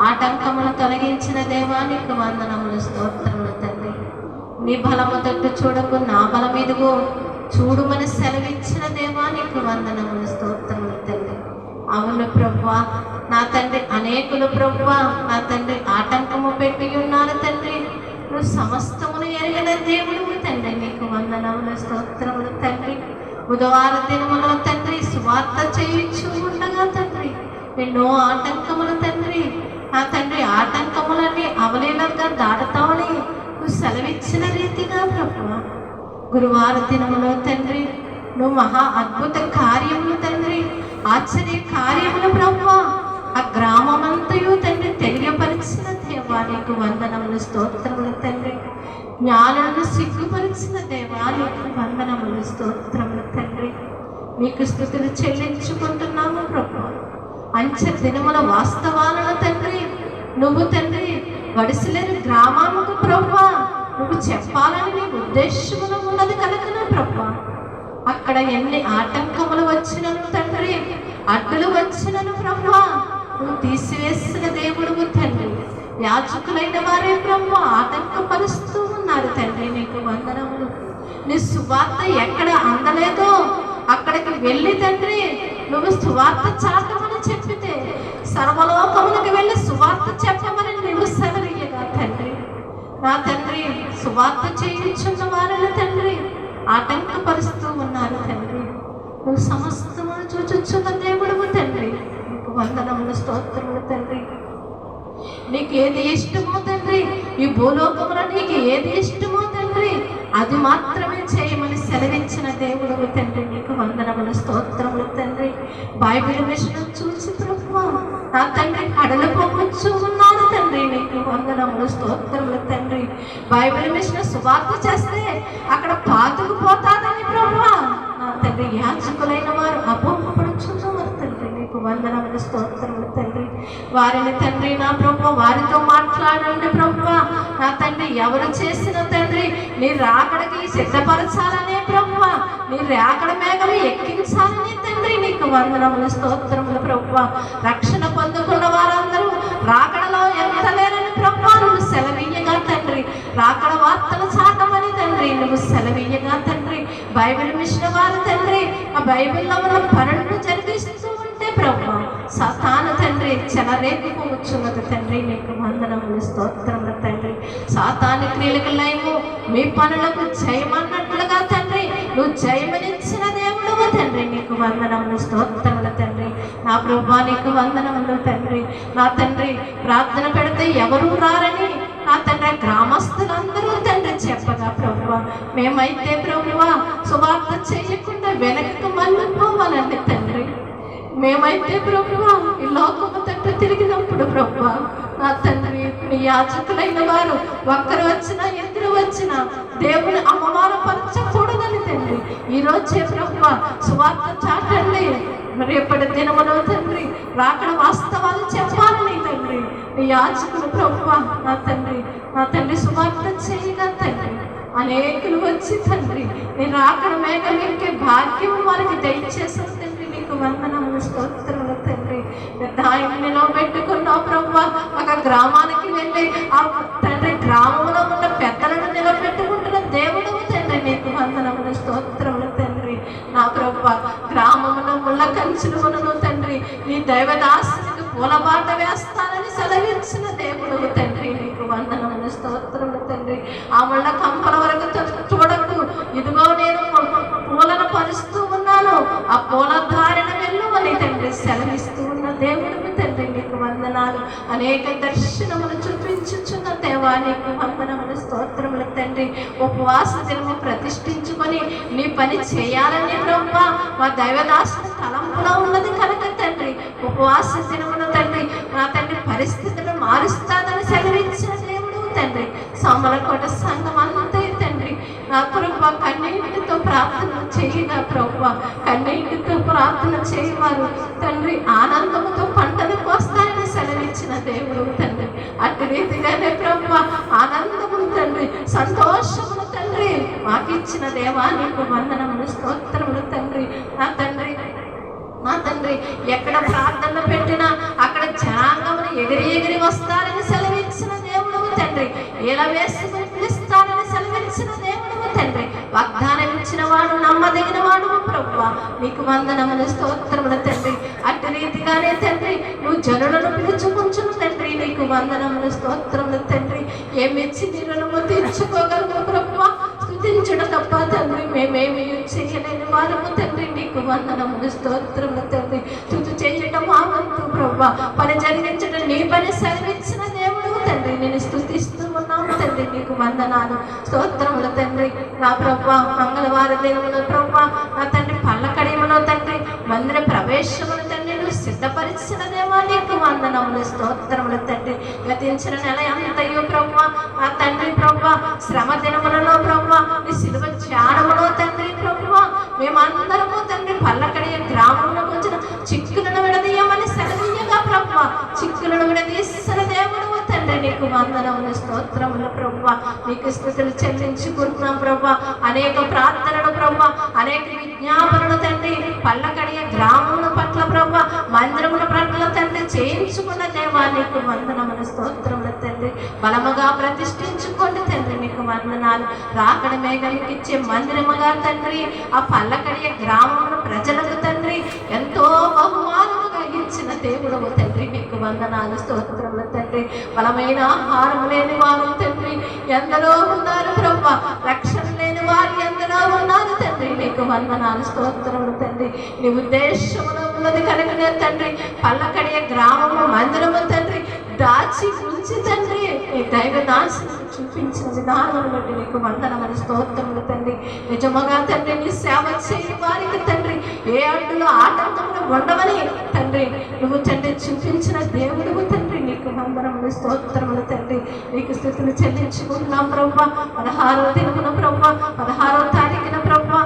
ఆటంకమును తొలగించిన దేవా నీకు వందనములు, స్తోత్రములు తండ్రి. నీ బలము తట్టు చూడకు, నా బలం ఇదిగో చూడుమని సెలవిచ్చిన దేవా నీకు వందనములు, స్తోత్రములు తండ్రి. అవును ప్రభువా నా తండ్రి, అనేకులు ప్రభువా నా తండ్రి ఆటంకము పెట్టి ఉన్నారు తండ్రి. నువ్వు సమస్తమును ఎరిగిన దేవుడు తండ్రి, నీకు వందనములు, స్తోత్రములు తండ్రి. బుధవార దినములో తండ్రి సువార్త చేయించు ఉండగా తండ్రి ఎన్నో ఆటంకములు తండ్రి. నా తండ్రి ఆటంకములన్నీ అవలీలంగా దాటుతామని నువ్వు సెలవిచ్చిన రీతిగా ప్రభువా గురువార దినములో తండ్రి నువ్వు మహా అద్భుత కార్యములు తండ్రి, ఆశ్చర్య కార్యములు ప్రభువా ఆ గ్రామమంతయు తండ్రి తెలియపరిచిన దేవా నీకు వందనములు, స్తోత్రములు తండ్రి. జ్ఞానాన్ని సిగ్గుపరిచిన దేవా నీకు వందనములు, స్తోత్రములు తండ్రి. నీకు స్తుతులు చెల్లించుకుంటున్నాము ప్రభువా. అంచె దినముల వాస్తవాలను తండ్రి నువ్వు తండ్రి వడిసలేని గ్రామానికి ప్రభువా నువ్వు చెప్పాలని నీ ఉద్దేశములు ఉన్నది కనుక ప్రభువా అక్కడ ఎన్ని ఆటంకములు వచ్చినను తండ్రి, అడ్డులు వచ్చినను ప్రభువా నువ్వు తీసివేసిన దేవుడు తండ్రి. యాజకులైన వారే ప్రభువా ఆటంకపరుస్తూ ఉన్నారు తండ్రి, నీకు వందనములు. నీ సువార్త ఎక్కడ అందలేదో అక్కడికి వెళ్ళి తండ్రి నువ్వు సువార్త చాటమని చెప్పితే సర్వలోకములకు వెళ్ళి సువార్త చెప్పమని నువ్వు సెలవీయగా తండ్రి. నా తండ్రి సువార్త చేయించున్న వారిని తండ్రి ఆటంకపరుస్తూ ఉన్నారు తండ్రి. నువ్వు సమస్తమును చూచుచున్న దేవుడు తండ్రి, నీకు వందనములు, స్తోత్రములు తండ్రి. నీకు ఏది ఇష్టమో తండ్రి, ఈ భూలోకములో నీకు ఏది ఇష్టమో తండ్రి అది మాత్రమే చేయమని సెలవించిన దేవుడు తండ్రి, నీకు వందనములు, స్తోత్రములు తండ్రి. బైబిల్ మిషన్ చూసి ప్రభువా నా తండ్రి కడలిపోవచ్చు ఉన్నారు తండ్రి, నీకు వందనములు, స్తోత్రములు తండ్రి. బైబిల్ మిషన్ సువార్త చేస్తే అక్కడ పాతుకుపోతాదని ప్రభువా నా తండ్రి యాజకులైన వారు అపోహపడుచున్నారు తండ్రి, నీకు వందనములు, స్తోత్రములు తండ్రి. వారిని తండ్రి నా ప్రభువా వారితో మాట్లాడండి ప్రభువా నా తండ్రి. ఎవరు చేసిన తండ్రి నీ రాకడకి సిద్ధపరచాలనే ప్రభువా, నీ రాకడ మేఘలు ఎక్కించాలని తండ్రి, నీకు వందనములు, స్తోత్రములు ప్రభువా. రక్షణ పొందుకున్న వారందరూ రాకడలో ఎంతలేరని ప్రభువా నువ్వు సెలవీయగా తండ్రి, రాకడ వార్తలు చాటమని తండ్రి నువ్వు సెలవీయగా తండ్రి. బైబిల్ మిషన్ వారు తండ్రి ఆ బైబిల్లో మనం పనులను జరిగిస్తూ ఉంటే ప్రభువా సాతాను తండ్రి చెలరేగిపోవచ్చున్నది తండ్రి, నీకు వందనములు, స్తోత్రములు తండ్రి. సాతాను క్రియలకు లయము మీ పనులకు జయమన్నట్లుగా తండ్రి నువ్వు జయమనిచ్చిన దేవుడు తండ్రి, నీకు వందనములు, స్తోత్రములు తండ్రి. నా ప్రభువా నీకు వందనములు తండ్రి. నా తండ్రి ప్రార్థన పెడితే ఎవరు రారని నా తండ్రి గ్రామస్తులందరూ తండ్రి చెప్పగా ప్రభువా మేమైతే ప్రభువా సువార్త చేయకుండా వెనక్కి మళ్ళీపోవాలండి తండ్రి. మేమైతే ప్రభువా ఈ లోకము తట్టు తిరిగినప్పుడు ప్రభువా నా తండ్రి నీ యాజకులైన వారు ఒక్కరు వచ్చినా ఇద్దరు వచ్చినా దేవుని అవమానపరచకూడదని తండ్రి ఈరోజే ప్రభువా సువార్త చాటండి. రేపటి దినములో తండ్రి రాకడ వాస్తవాలు చెప్పాలని తండ్రి నీ యాజకులు ప్రభువా నా తండ్రి సువార్త చేయగా తండ్రి అనేకులు వచ్చి తండ్రి నీ రాకడ మేఘం ఎక్కే భాగ్యం వారికి దయచేసావు తండ్రి, నీకు వందనములు, స్తోత్రములు తండ్రి. ఆయనలో పెట్టుకున్నావు ప్రభువా ఒక గ్రామానికి వెళ్ళి ఆ తండ్రి గ్రామంలో ఉన్న పెద్దలను నిలబెట్టుకుంటున్న దేవుడు తండ్రి, నీకు వందనములు, స్తోత్రములు తండ్రి. నా ప్రభువా గ్రామమున ముళ్ళ కంచులను తండ్రి నీ దైవదాసునికి పూలబాట వేస్తానని సెలవించిన దేవుడు తండ్రి, నీకు వందనములు, స్తోత్రములు తండ్రి. ఆ ముళ్ళ కంపల వరకు చూడకు, ఇదిగో నేను పూలను పరుస్తూ ఉన్నాను, ఆ పూల ధారణ వెళ్ళు అని తండ్రి సెలవిస్తూ ఉన్న దేవుడు తండ్రి, నీకు వందనాలు. అనేక దర్శనములు చూపించుచున్న దేవా నీకు వందనములు, స్తోత్రములు తండ్రి. ఉపవాస దినము ప్రతిష్ఠించుకొని నీ పని చేయాలని ప్రభువా మా దైవదాసుని తలంపులో ఉన్నది కనుక తండ్రి ఉపవాస దినమున తండ్రి నా తండ్రి పరిస్థితులను మారుస్తానని సెలవించిన దేవుడు తండ్రి. సామలకోట సంఘం అంతా తండ్రి నా ప్రభువా కన్నీటితో ప్రార్థన చేయగా ప్రభువా కన్నీటితో ప్రార్థన చేయవారు తండ్రి ఆనందముతో పంటలు కోస్తారని సెలవిచ్చిన దేవుడు తండ్రి. అటు రీతిగానే ప్రభువా ఆనందములు తండ్రి సంతోషములు తండ్రి మాకిచ్చిన దేవా నీకు వందనములు, స్తోత్రములు తండ్రి. నా తండ్రి నా తండ్రి ఎక్కడ ప్రార్థనలు పెట్టినా అక్కడ జనాంగమును ఎగిరి వస్తారని సెలవిచ్చిన దేవుడవు తండ్రి. ఎలా వేసుకుని పిలుస్తారని సెలవిచ్చిన దేవుడవు తండ్రి. వాగ్దానం ఇచ్చిన వాడు నమ్మదగిన వాడు ప్రభువా, నీకు వందనములు స్తోత్రములు తండ్రి. అట్టి రీతిగానే తండ్రి నువ్వు జనులను పిలుచుకుంటున్న తండ్రి, నీకు వందనములు స్తోత్రములు తండ్రి. ఏమిచ్చి నీరును తీర్చుకోగలము ప్రభువా, స్తుతించడం తప్ప తండ్రి మేమేమి చేయలేని వారము తండ్రి, నీకు వందనములు స్తోత్రములు తండ్రి. తుది చేయటం మా వంతు ప్రభువా, పని జరిగించడం నీ పని సెలవిచ్చిన దేవుడు తండ్రి. నేను స్తుతిస్తూ ఉన్నాము తండ్రి, నీకు వందనాలు స్తోత్రములు తండ్రి. నా ప్రభువా మంగళవారం దినమున ప్రభువా నా తండ్రి పల్లకడియములో తండ్రి మందిర ప్రవేశమును తండ్రి నువ్వు సిద్ధపరిచిన దేవా, నీకు వందనములు స్తోత్రములు తండ్రి. గతించిన నెల అంతయు ప్రభువా నా తండ్రి ప్రభువా శ్రమ దినములలో ప్రభువా నీ సిలువ ధ్యానములో తండ్రి ప్రభువా మేమందరము తండ్రి పల్లకడియ గ్రామంలో వచ్చిన చిక్కులను విడదీయమని సెలవీయగా ప్రభువా చిక్కులను విడదీసిన దేవుడు తండ్రి, నీకు వందనములు స్తోత్రములు ప్రభువా. నీకు స్తుతులు చెల్లించుకుంటున్నాం ప్రభువా. అనేక ప్రార్థనలు ప్రభువా, అనేక విజ్ఞాపనలు తండ్రి పల్లకడియ గ్రామముల పట్ల ప్రభువా మందిరముల పట్ల తండ్రి చేయించుకున్న దేవా, నీకు వందనములు స్తోత్రములు తండ్రి. బలముగా ప్రతిష్ఠించుకోండి తండ్రి, నీకు వందనాలు. రాకడ మేఘానికి ఇచ్చే మందిరముగా తండ్రి ఆ పల్లకడియ గ్రామముల ప్రజలకు తండ్రి ఎంతో బహుమానముగా ఇచ్చిన దేవుడవు తండ్రి, నీకు వందనాలు స్తోత్రములు తండ్రి. బలమైన ఆహారం లేని వారు తండ్రి ఎందరో ఉన్నారు ప్రభువా, రక్షణ లేని వారు ఎందరో ఉన్నారు తండ్రి, నీకు వందనాలు స్తోత్రములు తండ్రి. నీ ఉద్దేశములో ఉన్నది కనుకనే తండ్రి పల్లకడియ గ్రామము మందిరము తండ్రి దాచి ఉంచి తండ్రి నీ దైవ దాసును చూపించిన విధానం బట్టి నీకు వందనములు స్తోత్రములు తండ్రి. నిజముగా తండ్రి నీ సేవ చేయని వారికి తండ్రి ఏ అడ్డులో ఆటంకములు ఉండవని తండ్రి నువ్వు తండ్రి చూపించిన దేవుడు తండ్రి, నీకు వందనములు స్తోత్రములు తండ్రి. నీకు స్తుతులు చెల్లించుకుంటున్నాం ప్రభువా. 16వ దినమున ప్రభువా 16వ తారీఖున ప్రభువా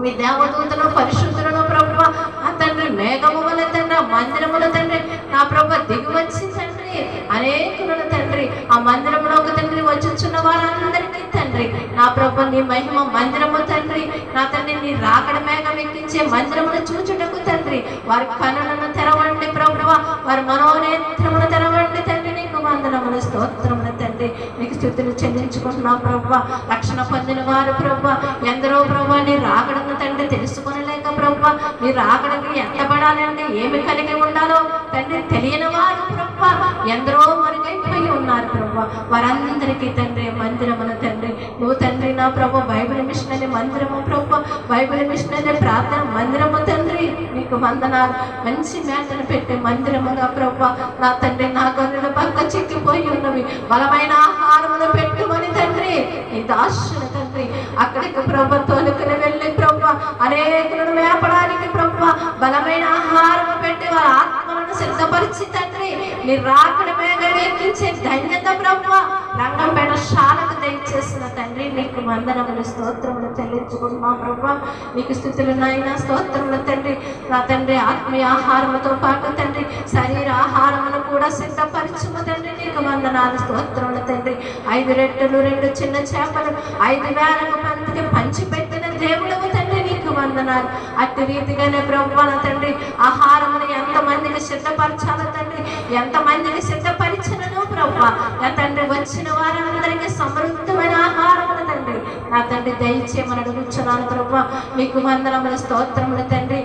మీ దేవదూతను పరిశుద్ధులను ప్రభువా ఆ తండ్రి మేఘము వల్ల తండ్రి ఆ మందిరముల తండ్రి నా ప్రభువా దిగువచ్చి తండ్రి అనేకులను తండ్రి ఆ మందిరంలోకి తండ్రి వచ్చుచున్న వారందరికీ తండ్రి నా ప్రభువా నీ మహిమ మందిరము తండ్రి నా తండ్రి నీ రాకడ మేఘం ఎక్కించే మందిరమును చూచుటకు తండ్రి వారి కనులను తెరవండి ప్రభువా, వారి మనోనేత్రమును తెరవండి తండ్రి, నీకు వందనములు స్తోత్రములు తండ్రి. నీకు స్తుతులు చెల్లించుకుంటున్నాం ప్రభువా. రక్షణ పొందిన వారు ప్రభువా ఎందరో ప్రభువా నీ రాకడను తండ్రి తెలుసుకొనలేక ప్రభువా నీ రాకడకి ఎత్తబడాలంటే ఏమి కలిగి ఉండాలో తండ్రి తెలియని వారు ప్రభువా ఎందరో మరుగైపోయి ఉన్నారు ప్రభువా. వారందరికీ తండ్రి మందిరమును తండ్రి నువ్వు తండ్రి నా ప్రభు బైబిల్ మిషన్ అనే మందిరము ప్రభువా, బైబిల్ మిషన్ అనే ప్రార్థన మందిరము తండ్రి, నీకు వందనాలు. మంచి మేతను పెట్టే మందిరముగా ప్రభువా నా తండ్రి నా గొర్రెల పక్క చిక్కిపోయి ఉన్నవి బలమైన ఆహారమును పెట్టుమని తండ్రి నీ దాసుని తండ్రి అక్కడికి ప్రభు తోలుకుని వెళ్ళి ప్రభువా అనేకులను మేపడానికి ప్రభువా బలమైన ఆహారము పెట్టి వారి ఆత్మలను సిద్ధపరిచి తండ్రి నీ రాకడ మేఘం ఎక్కించే ధన్యత ప్రభువా రంగంపేట శాలకు దయచేసిన తండ్రి, నీకు వందనములు స్తోత్రములు చెల్లించుకుంటున్నాం ప్రభువా. నీకు స్తుతులు నాయన స్తోత్రములు తండ్రి. నా తండ్రి ఆత్మీయ ఆహారముతో పాటు తండ్రి శరీర ఆహారమును కూడా సిద్ధపరచుము తండ్రి, నీకు వందనాలు స్తోత్రములు తండ్రి. 5 రొట్టెలు 2 చిన్న చేపలు 5,000 మందికి పంచిపెట్టిన దేవుడవు తండ్రి, నీకు వందనాలు. అట్టి రీతిగానే ప్రభువా నా తండ్రి ఆహారమును ఎంతమందికి సిద్ధపరచాలో తండ్రి ఎంతమందికి సిద్ధపరిచినను ప్రభువా నా తండ్రి వచ్చిన వారందరికీ సమృద్ధమైన ఆహారములు తండ్రి నా తండ్రి దయచేయమని అడుగుచున్నాను ప్రభువా. మీకు వందనములు స్తోత్రములు తండ్రి.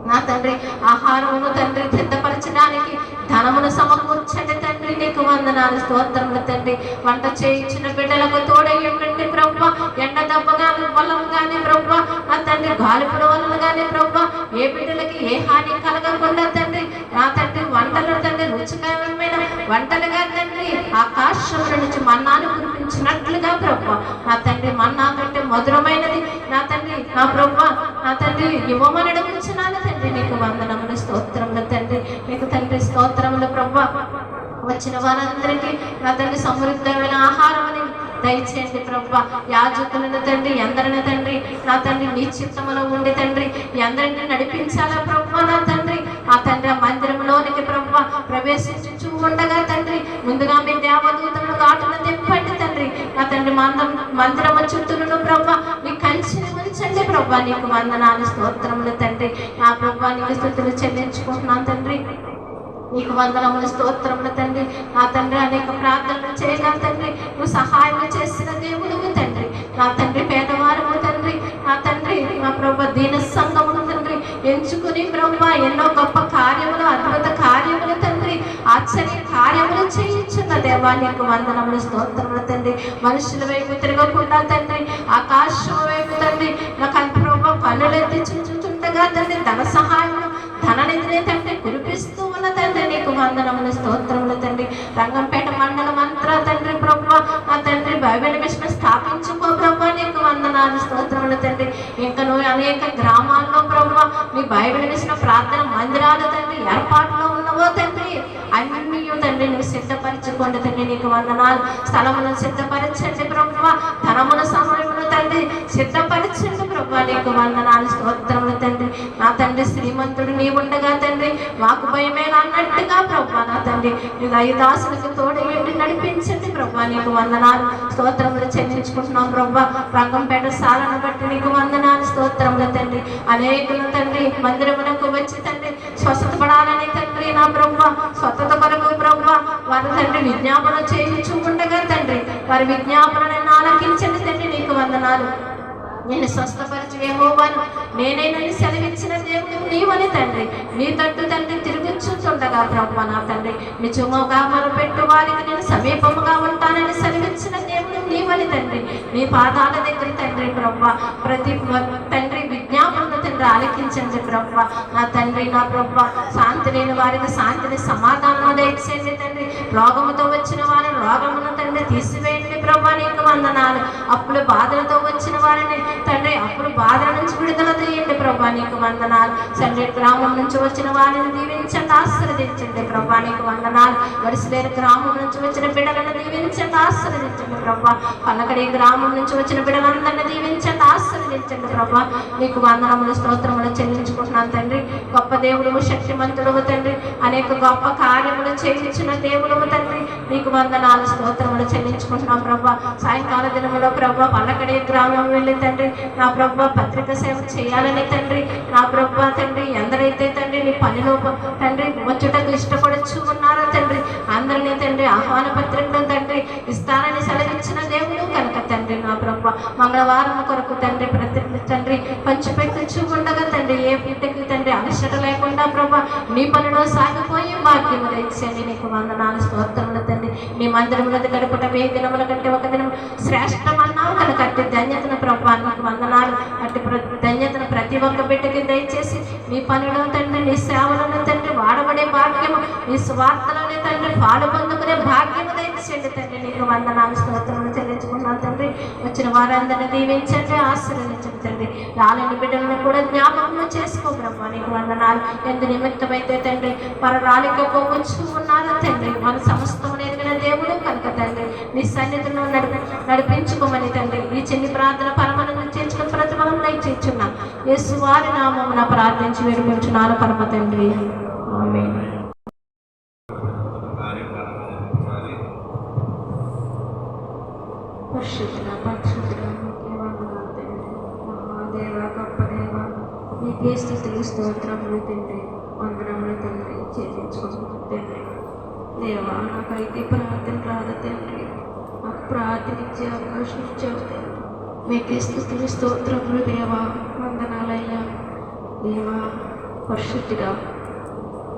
నా తండ్రి ఆహారమును తండ్రి సిద్ధపరచడానికి ధనమును సమకూర్చండి తండ్రి, నీకు వందనాలు స్తోత్రములు తండ్రి. వంట చేయించిన బిడ్డలకు తోడయ్యండి ప్రభువా, ఎండ దెబ్బ వలన కానీ ప్రభువా నా తండ్రి గాలిపుడ వలన కానీ ప్రభువా ఏ బిడ్డలకి ఏ హాని కలగకుండా తండ్రి నా తండ్రి వంటలు తండ్రి రుచికరమైన వంటలుగా తండ్రి ఆకాశం నుంచి మన్నాను కురిపించినట్లుగా ప్రభువా నా తండ్రి మన్నా కంటే మధురమైనది నా తండ్రి నా ప్రభువా నా తండ్రి ఇవ్వమని అడుగుచున్నాను తండ్రి, నీకు వందనములు స్తోత్రములు తండ్రి. నీకు తండ్రి స్తోత్రములు ప్రభువా. వచ్చిన వారందరికీ నా తండ్రి సమృద్ధమైన ఆహారమని దయచేయండి ప్రభువా. యాజకులను తండ్రి ఎందరిని తండ్రి నా తండ్రి నీ చిత్తములో ఉండి తండ్రి ఎందరిని నడిపించాలా ప్రభువా నా తండ్రి ఆ తండ్రి ఆ మందిరంలోనికి ప్రభువా ప్రవేశించు ఉండగా తండ్రి ముందుగా మీ దేవదూతలను ఘాటును తిప్పండి తండ్రి నా తండ్రి మందిరము చుట్టూను ప్రభువా మీ కంచిని ఉంచండి నడిపించండి ప్రభా. నీకు వందనాలు స్తోత్రములు తండ్రి. నా ప్రభా నీకు స్తుతులు చెల్లించుకుంటున్నాను తండ్రి. నీకు వందనములు స్తోత్రములు తండ్రి. నా తండ్రి అనేక ప్రార్థనలు చేయగా తండ్రి నువ్వు సహాయం చేసిన దేవుడువు తండ్రి. నా తండ్రి పేదవారము తండ్రి. నా తండ్రి నా ప్రభా దీన సంఘమును తండ్రి ఎంచుకుని ప్రభా ఎన్నో గొప్ప కార్యములు, అద్భుత కార్యములు తండ్రి, ఆశ్చర్య కార్యములు చేయించున్న దేవా నీకు వందనములు స్తోత్రములు తండ్రి. మనుషుల వైపు తిరగకుండా తండ్రి ఆకాశం వైపు తండ్రి నాకు ప్రభా కన్నులెత్తి చూచుచుండగా తండ్రి ధన సహాయములు, ధననిధిని తండ్రి కురిపిస్తూ ఉన్న తండ్రి నీకు వందనములు స్తోత్రములు తండ్రి. రంగంపేట మండలం అంతా తండ్రి ప్రభా ఆ తండ్రి బైబిల్ మిషన్ స్థాపించుకో ప్రభా. నీకు వందనాలు స్తోత్రములు తండ్రి. ఇంకా నువ్వు అనేక గ్రామాల్లో ప్రభా నీ బైబిల్ మిషన్ ప్రార్థన మందిరాలు తండ్రి ఏర్పాటులో ఉన్నవో తండ్రి అన్ని తండ్రి నువ్వు సిద్ధపరచుకోండి తండ్రి. నీకు వందనాలు. స్థలములను సిద్ధపరచండి ప్రభా. ధనముల సమయమును తండ్రి సిద్ధపరచండి ప్రభా. నీకు వందనాలు స్తోత్రములు తండ్రి. నా తండ్రి శ్రీమంతుడు నీ ఉండగా తండ్రి మాకు భయమేలా అన్నట్టుగా ప్రభా నా తండ్రి నీ దయదాసులకు తోడేయండి నడిపించండి ప్రభా. నీకు వందనాలు స్తోత్రములు చెల్లించుకుంటున్నాం ప్రభా. రంగంపేట సాలను బట్టి నీకు వందనాలు స్తోత్రములు తండ్రి. అనేకులు తండ్రి మందిరమునకు వచ్చి తండ్రి స్వస్థత పడాలని తండ్రి నా ప్రభా స్వస్థత కొరకు ప్రభా వారి తండ్రి విజ్ఞాపన చేయించు ఉండగా తండ్రి వారి విజ్ఞాపనను ఆలకించండి తండ్రి. నీకు వందనాలు. నేను స్వస్థపరిచి యెహోవాను నేనేనని సెలవిచ్చిన దేవుడు నీవని తండ్రి నీ తట్టు తండ్రి తిరుగుచుండగా ప్రభా నా తండ్రి నిజముగా మొరపెట్టు వారికి నేను సమీపముగా ఉంటానని సెలవిచ్చిన దేవుడు నీవని తండ్రి నీ పాదాల దగ్గర తండ్రి ప్రభా ప్రతి తండ్రి విజ్ఞాపనను తండ్రి ఆలకించండి ప్రభా. నా తండ్రి నా ప్రభా శాంతి లేని వారికి శాంతిని సమాధానం దయచేయండి తండ్రి. రోగముతో వచ్చిన వారిని రోగమును తండ్రి తీసివేయండి ప్రభా. నీకు వందనాలు. అప్పులు బాధలతో వచ్చిన వారిని తండ్రి అప్పుడు బాధల నుంచి విడుదల చేయండి ప్రభా. నీకు వందనాలు. తండ్రి గ్రామం నుంచి వచ్చిన వారిని దీవించండి ఆశీర్వదించండి ప్రభా. నీకు వందనాలు. వరిసిలేరు గ్రామం నుంచి వచ్చిన బిడ్డలను దీవించండి ఆశీర్వదించండి ప్రభా. పల్లకడి గ్రామం నుంచి వచ్చిన బిడ్డలందరినీ దీవించండి ఆశీర్వదించండి ప్రభా. నీకు వందనములు స్తోత్రములు చెల్లించుకుంటున్నాను తండ్రి. గొప్ప దేవుడు శక్తిమంతుడు తండ్రి. అనేక గొప్ప కార్యములు చేయించిన దేవుడు తండ్రి. నీకు వందనాలు స్తోత్రములు చెల్లించుకుంటున్నాం ప్రభా. సాయంకాల దినములో ప్రభా పల్లకడి గ్రామం వెళ్ళి తండ్రి నా ప్రభా పత్రిక సేవ చేయాలని తండ్రి నా ప్రభా తండ్రి ఎందరైతే తండ్రి నీ పనిలో తండ్రి వచ్చుటకు ఇష్టపడుచు ఉన్నారో తండ్రి అందరినీ తండ్రి ఆహ్వాన పత్రికలు తండ్రి ఇస్తానని సెలవిచ్చిన దేవుడు కనుక తండ్రి నా ప్రభా మంగళవారం కొరకు తండ్రి ప్రతి తండ్రి పంచిపెట్టుచు ఉండగా తండ్రి ఏ బిడ్డకి తండ్రి అలసట లేకుండా ప్రభా నీ పనిలో సాగిపోయి భాగ్యము దయచేయండి. నీకు వందనాలు స్తోత్రములు తండ్రి. నీ మందిరములో గడుపుట ఏ దినముల కంటే ఒక దినం శ్రేష్టమన్నావు కనుక అట్టి ధన్యతను ప్రభా నీకు వందనాలు. అట్టి ధన్యతను ప్రతి ఒక్క బిడ్డకి దయచేసి నీ పనిలో తండ్రి నీ సేవలను తండ్రి వాడబడే భాగ్యము నీ స్వార్థలోనే తండ్రి పాలు పొందుకునే భాగ్యము దయచేయండి తండ్రి. నీకు వందనాలు స్తోత్రములు చెల్లించుకున్నాను తండ్రి. వచ్చిన వారందరినీ దీవించండి ఆశీర్వదించండి తండ్రి. రాలేని బిడ్డలను కూడా జ్ఞాపకం చేసుకో బ్రహ్మ. నీకు వందనాలు. ఎందు నిమిత్తమైతే తండ్రి పరరాలికి పోవచ్చు ఉన్నారు తండ్రి మన సమస్తము ఎదిగిన దేవుడు కనుక తండ్రి నీ సన్నిధిలో నడిపించుకోమని తండ్రి ఈ చిన్ని ప్రార్థన పరమానందం చేర్చుకుని ప్రతిఫలం దయచేస్తున్నాం. యేసు వారి నామమున ప్రార్థించి వేడుకుంటున్నాను పరమ తండ్రి. ఆమేన్. పరిశుద్ధుల పరిశుద్ధుల మహాదేవ గొప్ప దేవ నీకే స్తుతులు స్తోత్రములు తండ్రి. వందనములు తండ్రి చెల్లించుకుంటున్నాను తండ్రి. దేవా నాకైతే ప్రార్థన రాదు తండ్రి. నాకు ప్రార్థన ఇచ్చే అవకాశం ఇచ్చావు తండ్రి. మీకే స్తుతులు స్తోత్రములు దేవా. వందనాలయ్యా దేవా. పరిశుద్ధిగా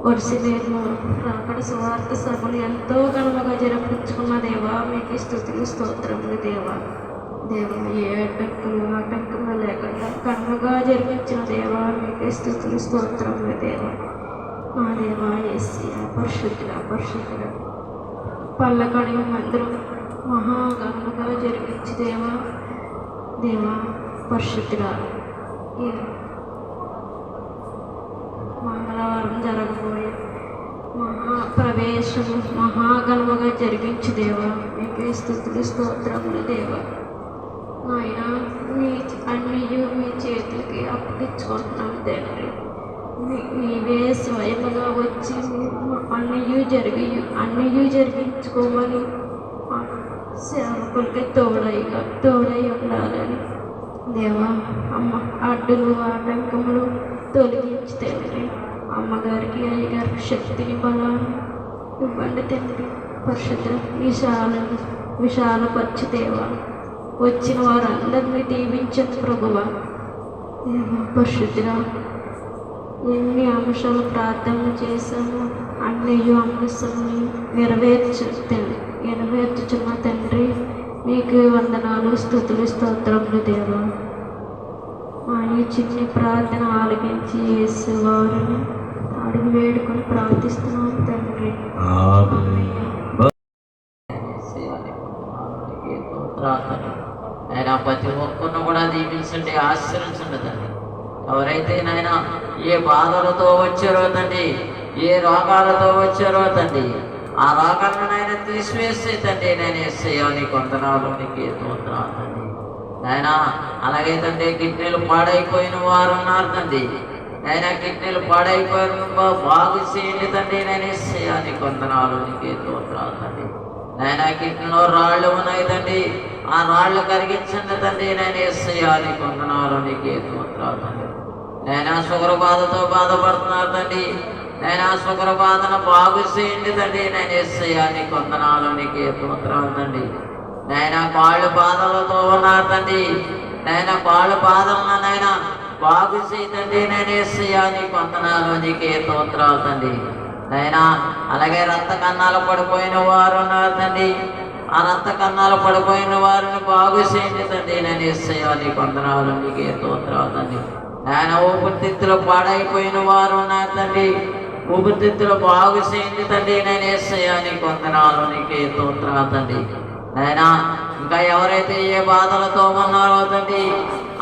వరుసలేరు రాకడ సువార్త సభలు ఎంతో ఘనముగా జరిపించుకున్న దేవా మీకే స్తుతులు స్తోత్రములు దేవా. దేవా ఏ ఆటంకము లేకుండా ఘనముగా జరిపించిన దేవా మీకే స్తుతులు స్తోత్రములు దేవా. మా దేవా యేసయ్యా పరిశుద్ధుల పల్లకడి మందిరం మహాఘనముగా జరిపించి దేవా పరిశుద్ధుల మంగళవారం జరగబోయే మహాప్రవేశము మహాఘనముగా జరిగించి దేవా మీకే స్తుతులు స్తోత్రములు దేవా. ఆయన అన్నీ మీ చేతులకి అప్పగించుకుంటున్నాను తండ్రి. నీవే స్వయముగా వచ్చి అన్నీ జరిగించుకోమని సేవకులకి తోడై ఉండాలని దేవా అమ్మ అడ్డులు ఆటంకములు తొలగించి తండ్రి అమ్మగారికి అయ్యగారికి శక్తిని బలాన్ని ఇవ్వండి తండ్రి. పరిశుద్ధ విశాలపరిచి దేవా వచ్చిన వారందరినీ దీవించండి ప్రభువా. దేవా పరిశుద్ధ ఎన్ని అంశాలు ప్రార్థనలు చేశాము అన్ని అంశాలని నెరవేర్చుచున్న తండ్రి మీకు వందనాలు స్తుతులు స్తోత్రములు దేవా. మా ఈ చిన్ని ప్రార్థన ఆలకించి యేసు వారిని అడిగి వేడుకొని ప్రార్థిస్తున్నాను తండ్రి. ఆయన ప్రతి ఒక్కరిని కూడా దీవించండి, ఆశ్రయించండి తండ్రి. ఎవరైతే నాయన ఏ బాధలతో వచ్చారో తండ్రి, ఏ రోగాలతో వచ్చారో తండ్రి, ఆ రోగాలను నాయన తీసివేస్తే తండ్రి నేను ఏసయ్యా నీకు వందనాలు, నీకు స్తోత్రాలు తండ్రి. నాయన అలాగే తండ్రి కిడ్నీలు పాడైపోయిన వారు ఉన్నారు తండ్రి. ఆయన కిడ్నీలు పాడైపోయిన బాగు చేయండి తండ్రి నేను ఏసయ్యా నీకు వందనాలు, నీకు స్తోత్రాలు తండ్రి. నాయన కిడ్నీలో రాళ్ళు ఉన్నాయి తండ్రి, ఆ రాళ్ళు కరిగించండి తండ్రి నేను ఏసయ్యా నీకు వందనాలు, నీకు స్తోత్రాలు తండ్రి. నేను షుగర్ బాధతో బాధపడుతున్నారు తండ్రి, నేను షుగర్ బాధను బాగు చేయండి తండ్రి నేను ఏసయ్యా నీకు వందనాలు, నీకు స్తోత్రాలు తండ్రి. నేను కాళ్ళు బాధలతో ఉన్నారు తండ్రి, నేను కాళ్ళు బాధలను నైనా బాగు చేయండి నేను ఏసయ్యా నీకు వందనాలు, నీకు స్తోత్రాలు తండ్రి. నైనా అలాగే రక్త కన్నాలు పడిపోయిన వారు ఉన్నారు తండ్రి, ఆ రక్త కన్నాలు పడిపోయిన వారిని బాగు చేయండి తండ్రి నేను ఏసయ్యా నీకు వందనాలు, నీకు స్తోత్రాలు తండ్రి. ఆయన ఊపిరితిత్తులు పాడైపోయిన వారు ఉన్నారు తండ్రి, ఊపిరితిత్తులు బాగు చేయండి తండ్రి నేను ఏసయ్యా నీకు వందనాలు, నీకు స్తోత్రాలు తండ్రి. ఆయన ఇంకా ఎవరైతే ఏ బాధలతో ఉన్నారో తండ్రి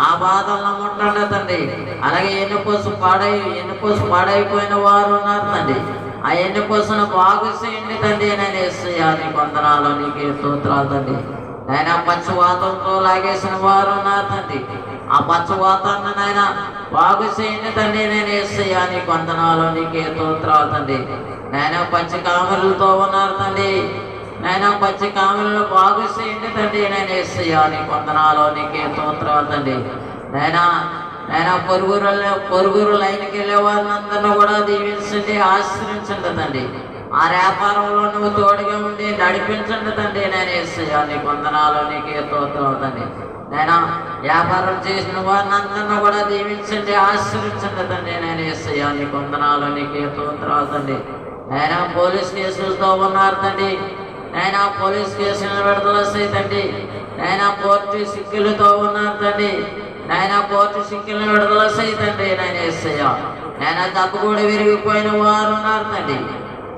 ఆ బాధలను ముట్టండి తండ్రి. అలాగే ఎన్నుకోసం పాడైపోయిన వారు ఉన్నారు తండ్రి, ఆ ఎన్నుకోసం బాగు చేయండి తండ్రి నేను ఏసయ్యా నీకు వందనాలు, నీకు స్తోత్రాలు తండ్రి. ఆయన పక్షవాతంతో లాగేసిన వారు ఉన్నారు తండ్రి, ఆ పక్షవాతాన్ని నాయన బాగు చేయండి తండ్రి నేను ఏసయ్యా నీకు వందనాలు, నీకు స్తోత్రాలు తండ్రి. నేను పంచకామరులతో ఉన్నారు తండ్రి, నేను పంచకామరులు బాగు చేయండి తండ్రి నేను ఏసయ్యా నీకు వందనాలు, నీకు స్తోత్రాలు తండ్రి. నేను పొరుగురు లైన్కి వెళ్ళే వారిని అందరినీ కూడా దీవించండి, ఆశ్రయించండి తండ్రి. ఆ వ్యాపారంలో నువ్వు తోడుగా ఉండి నడిపించండి తండ్రి నేను ఏసయ్యా నీకు వందనాలు, నీకు స్తోత్రాలు తండ్రి. నేను వ్యాపారం చేసిన వారిని అందరినీ కూడా దీవించండి, ఆశ్రయించండి తండ్రి నేను ఏసయ్యా నీకు వందనాలు, నీకు స్తోత్రాలు తండ్రి. నేను పోలీస్ కేసులతో ఉన్నారు తండ్రి, నేను పోలీస్ కేసులను విడుదల చేయండి. నేను కోర్టు సిక్కులతో ఉన్నారు తండ్రి, నేను కోర్టు సిక్కులను విడుదల చేయండి నేను ఏసయ్యా. నేను జబ్బుగూడి విరిగిపోయిన వారు ఉన్నారు తండ్రి,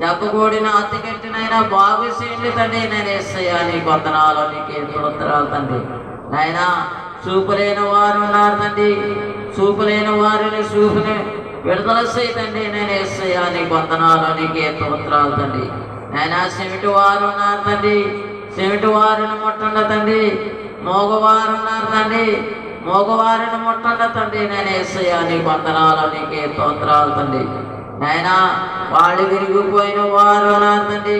జబ్బుగూడిని అతికెట్టినైనా బాగు చేయండి తండ్రి నేను ఏసయ్యా నీకు వందనాలు, నీకు స్తోత్రాలు తండ్రి. నాయన చూపు లేని వారు ఉన్నారు తండ్రి, చూపు లేని వారిని చూపుని విడుదల చేయండి నేను ఏసయ్యా నీకు వందనాలు, నీకు స్తోత్రాలు తండ్రి. నాయన చెవిటి వారు ఉన్నారు తండ్రి, చెవిటి వారిని ముట్టండి తండ్రి. మోగవారు ఉన్నారు తండ్రి, మోగవారిని ముట్టండి తండ్రి నేను ఏసయ్యా నీకు వందనాలు, నీకు స్తోత్రాలు తండ్రి. నాయన వాళ్ళు విరిగిపోయిన వారు ఉన్నారు తండ్రి,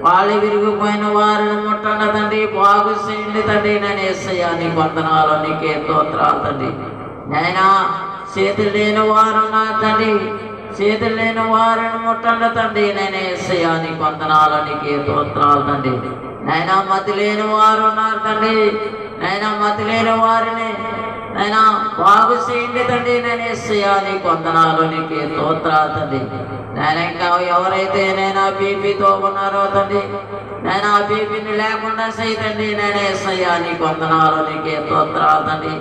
వాళ్ళు విరిగిపోయిన వారిని ముట్టండి తండ్రి, బాగు చేయండి తండ్రి నేను ఏసయ్యా నీకు వందనాలు, నీకు స్తోత్రాలు తండ్రి. నాయన చేతులు లేని వారు ఉన్నారు తండ్రి, చేతులు లేని వారిని ముట్టండి తండ్రి నేను ఏసయ్యా నీకు వందనాలు, నీకు స్తోత్రాలు తండ్రి. నాయన మతి లేని వారు ఉన్నారు తండ్రి, నాయన మతి లేని వారిని నాయన బాగు చేయండి తండ్రి నేను ఏసయ్యా నీకు వందనాలు, నీకు స్తోత్రాలు తండ్రి. నేను ఇంకా ఎవరైతే నేను బీపీతో ఉన్నారో తండ్రి, నేను ఆ బీపీని లేకుండా చేయండి నేను ఏసయ్యా నీకు వందనాలు, నీకు స్తోత్రాలు తండ్రి.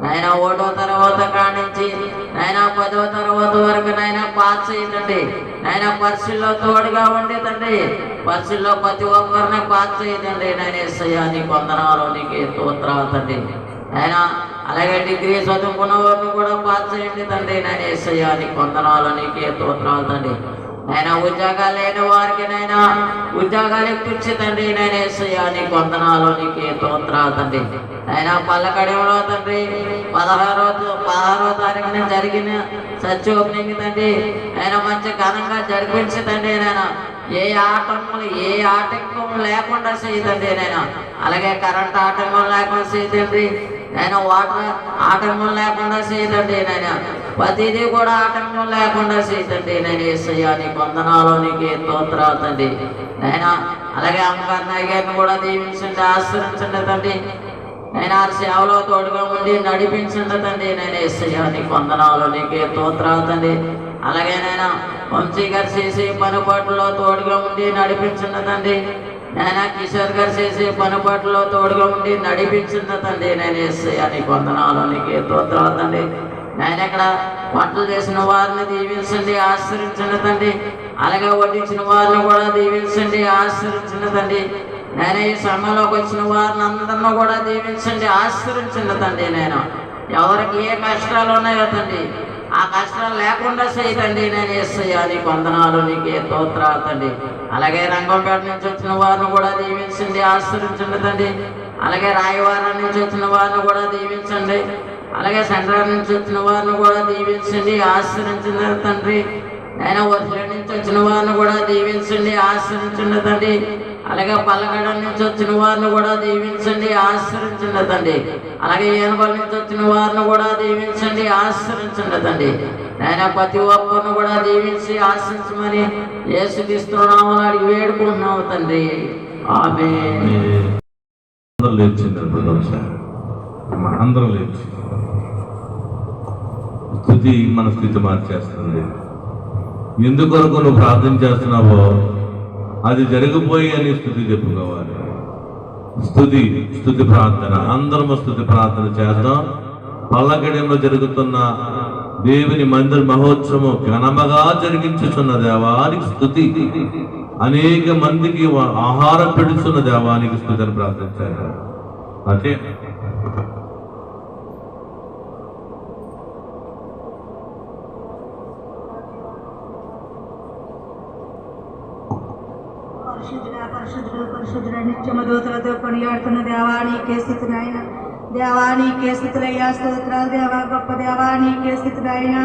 నాయన 1వ తరగతి కానించి నాయన 10వ తరగతి వరకు నాయన పాస్ చేయండి. నాయన పరీక్షల్లో తోడుగా ఉండి తండ్రి, పరీక్షల్లో ప్రతి ఒక్కరిని పాస్ చేయండి నేను ఏసయ్యా నీకు వందనాలు, నీకు స్తోత్రాలు తండ్రి. ఆయన అలాగే డిగ్రీ చదువుకున్న వారిని కూడా పాస్ చేయండి తండ్రి నేను ఏసయ్యా నీకు వందనాలు, నీకు స్తోత్రాలు తండ్రి. ఆయన ఉద్యోగాలు లేని వారికి నైనా ఉద్యోగాలు ఇప్పించి తండ్రి నేను ఏసయ్యా నీకు వందనాలు, నీకు స్తోత్రాలు తండ్రి. ఆయన పల్లకడలో తండ్రి 16వ తారీఖున జరిగిన చర్చ్ ఓపెనింగ్ తండ్రి ఆయన మంచి ఘనంగా జరిపించి తండ్రి నేను ఏ ఆటంకం లేకుండా చేయండి నేను. అలాగే కరెంట్ ఆటంకం లేకుండా చేయండి. నేను వాటర్ ఆటంకం లేకుండా చేయదండి నాయన, ప్రతిదీ కూడా ఆటంకం లేకుండా చేయదండి నేను. యేసయ్యా నీకు వందనాలు, నీకు స్తోత్రాలు తండ్రి నాయన. అలాగే అమ్మగారిని అయ్యాన్ని కూడా దీవించండి, ఆశ్రయించండి తండ్రి నేను. ఆ సేవలో తోడుగా ఉండి నడిపించండి తండ్రి నేను. యేసయ్యా నీకు వందనాలు, నీకు స్తోత్రాలు తండ్రి. అలాగే నేను వంశీ గారు చేసే పనిపాట్లలో తోడుగా ఉండి నడిపించండి తండ్రి నేను. కిషోర్ గారు చేసే పనిపాట్లలో తోడుగా ఉండి నడిపించండి తండ్రి నేను. యేసయ్యా నీకు వందనాలు, నీకు స్తోత్రాలు తండ్రి నేను. ఇక్కడ వంటలు చేసిన వారిని దీవించండి, ఆశ్రయించండి తండ్రి. అలాగే వడ్డించిన వారిని కూడా దీవించండి, ఆశ్రయించండి తండ్రి నేను. ఈ సమయంలోకి వచ్చిన వారిని అందరినీ కూడా దీవించండి, ఆశ్రయించండి తండ్రి నేను. ఎవరికి ఏ కష్టాలు ఉన్నాయో తండ్రి ఆ కష్టాలు లేకుండా చేయతండి నేను. యేసయ్యా నీకు వందనాలు, నీకు స్తోత్రాలు తండ్రి. అలాగే రంగంపేట నుంచి వచ్చిన వారిని కూడా దీవించండి, ఆశ్రయించండి తండ్రి. అలాగే రాయవారం నుంచి వచ్చిన వారిని కూడా దీవించండి. అలాగే సెంట్రల్ నుంచి వచ్చిన వారిని కూడా దీవించండి, ఆశ్రయించండి తండ్రి నేను. వర్ష నుంచి వచ్చిన వారిని కూడా దీవించండి, ఆశ్రయించండి తండ్రి. అలాగే పల్లగడ నుంచి వచ్చిన వారిని కూడా దీవించండి, ఆశ్రయించండి తండ్రి. అలాగే ఏనుగోల నుంచి వచ్చిన వారిని కూడా దీవించండి, ఆశ్రయించండి తండ్రి నేను. ప్రతి ఒక్కరిని కూడా దీవించి ఆశ్రయించమని యేసుక్రీస్తు నామములో అడిగి వేడుకుంటున్నాము తండ్రి, ఆమేన్. అందరూ లేచింది అందరూ లేచి స్థుతి మన స్థితి మార్చేస్తుంది. ఎందుకొరకు నువ్వు ప్రార్థన చేస్తున్నావో అది జరిగిపోయి అని స్థుతి చెప్పుకోవాలి. స్థుతి ప్రార్థన, అందరము స్థుతి ప్రార్థన చేద్దాం. పల్లగడంలో జరుగుతున్న దేవుని మందిర మహోత్సవం ఘనముగా జరిగించుచున్న దేవానికి స్థుతి. అనేక మందికి ఆహారం పెడుతున్న దేవానికి స్థుతిని ప్రార్థించారు. అంటే పరిశుద్ధుడ నిత్యమ దూతలతో కొనియాడుతున్న దేవానికి స్థితినైనా, దేవానికి స్థితులయ్యా స్తోత్రాలు దేవా, గొప్ప దేవానికి స్థితులైనా.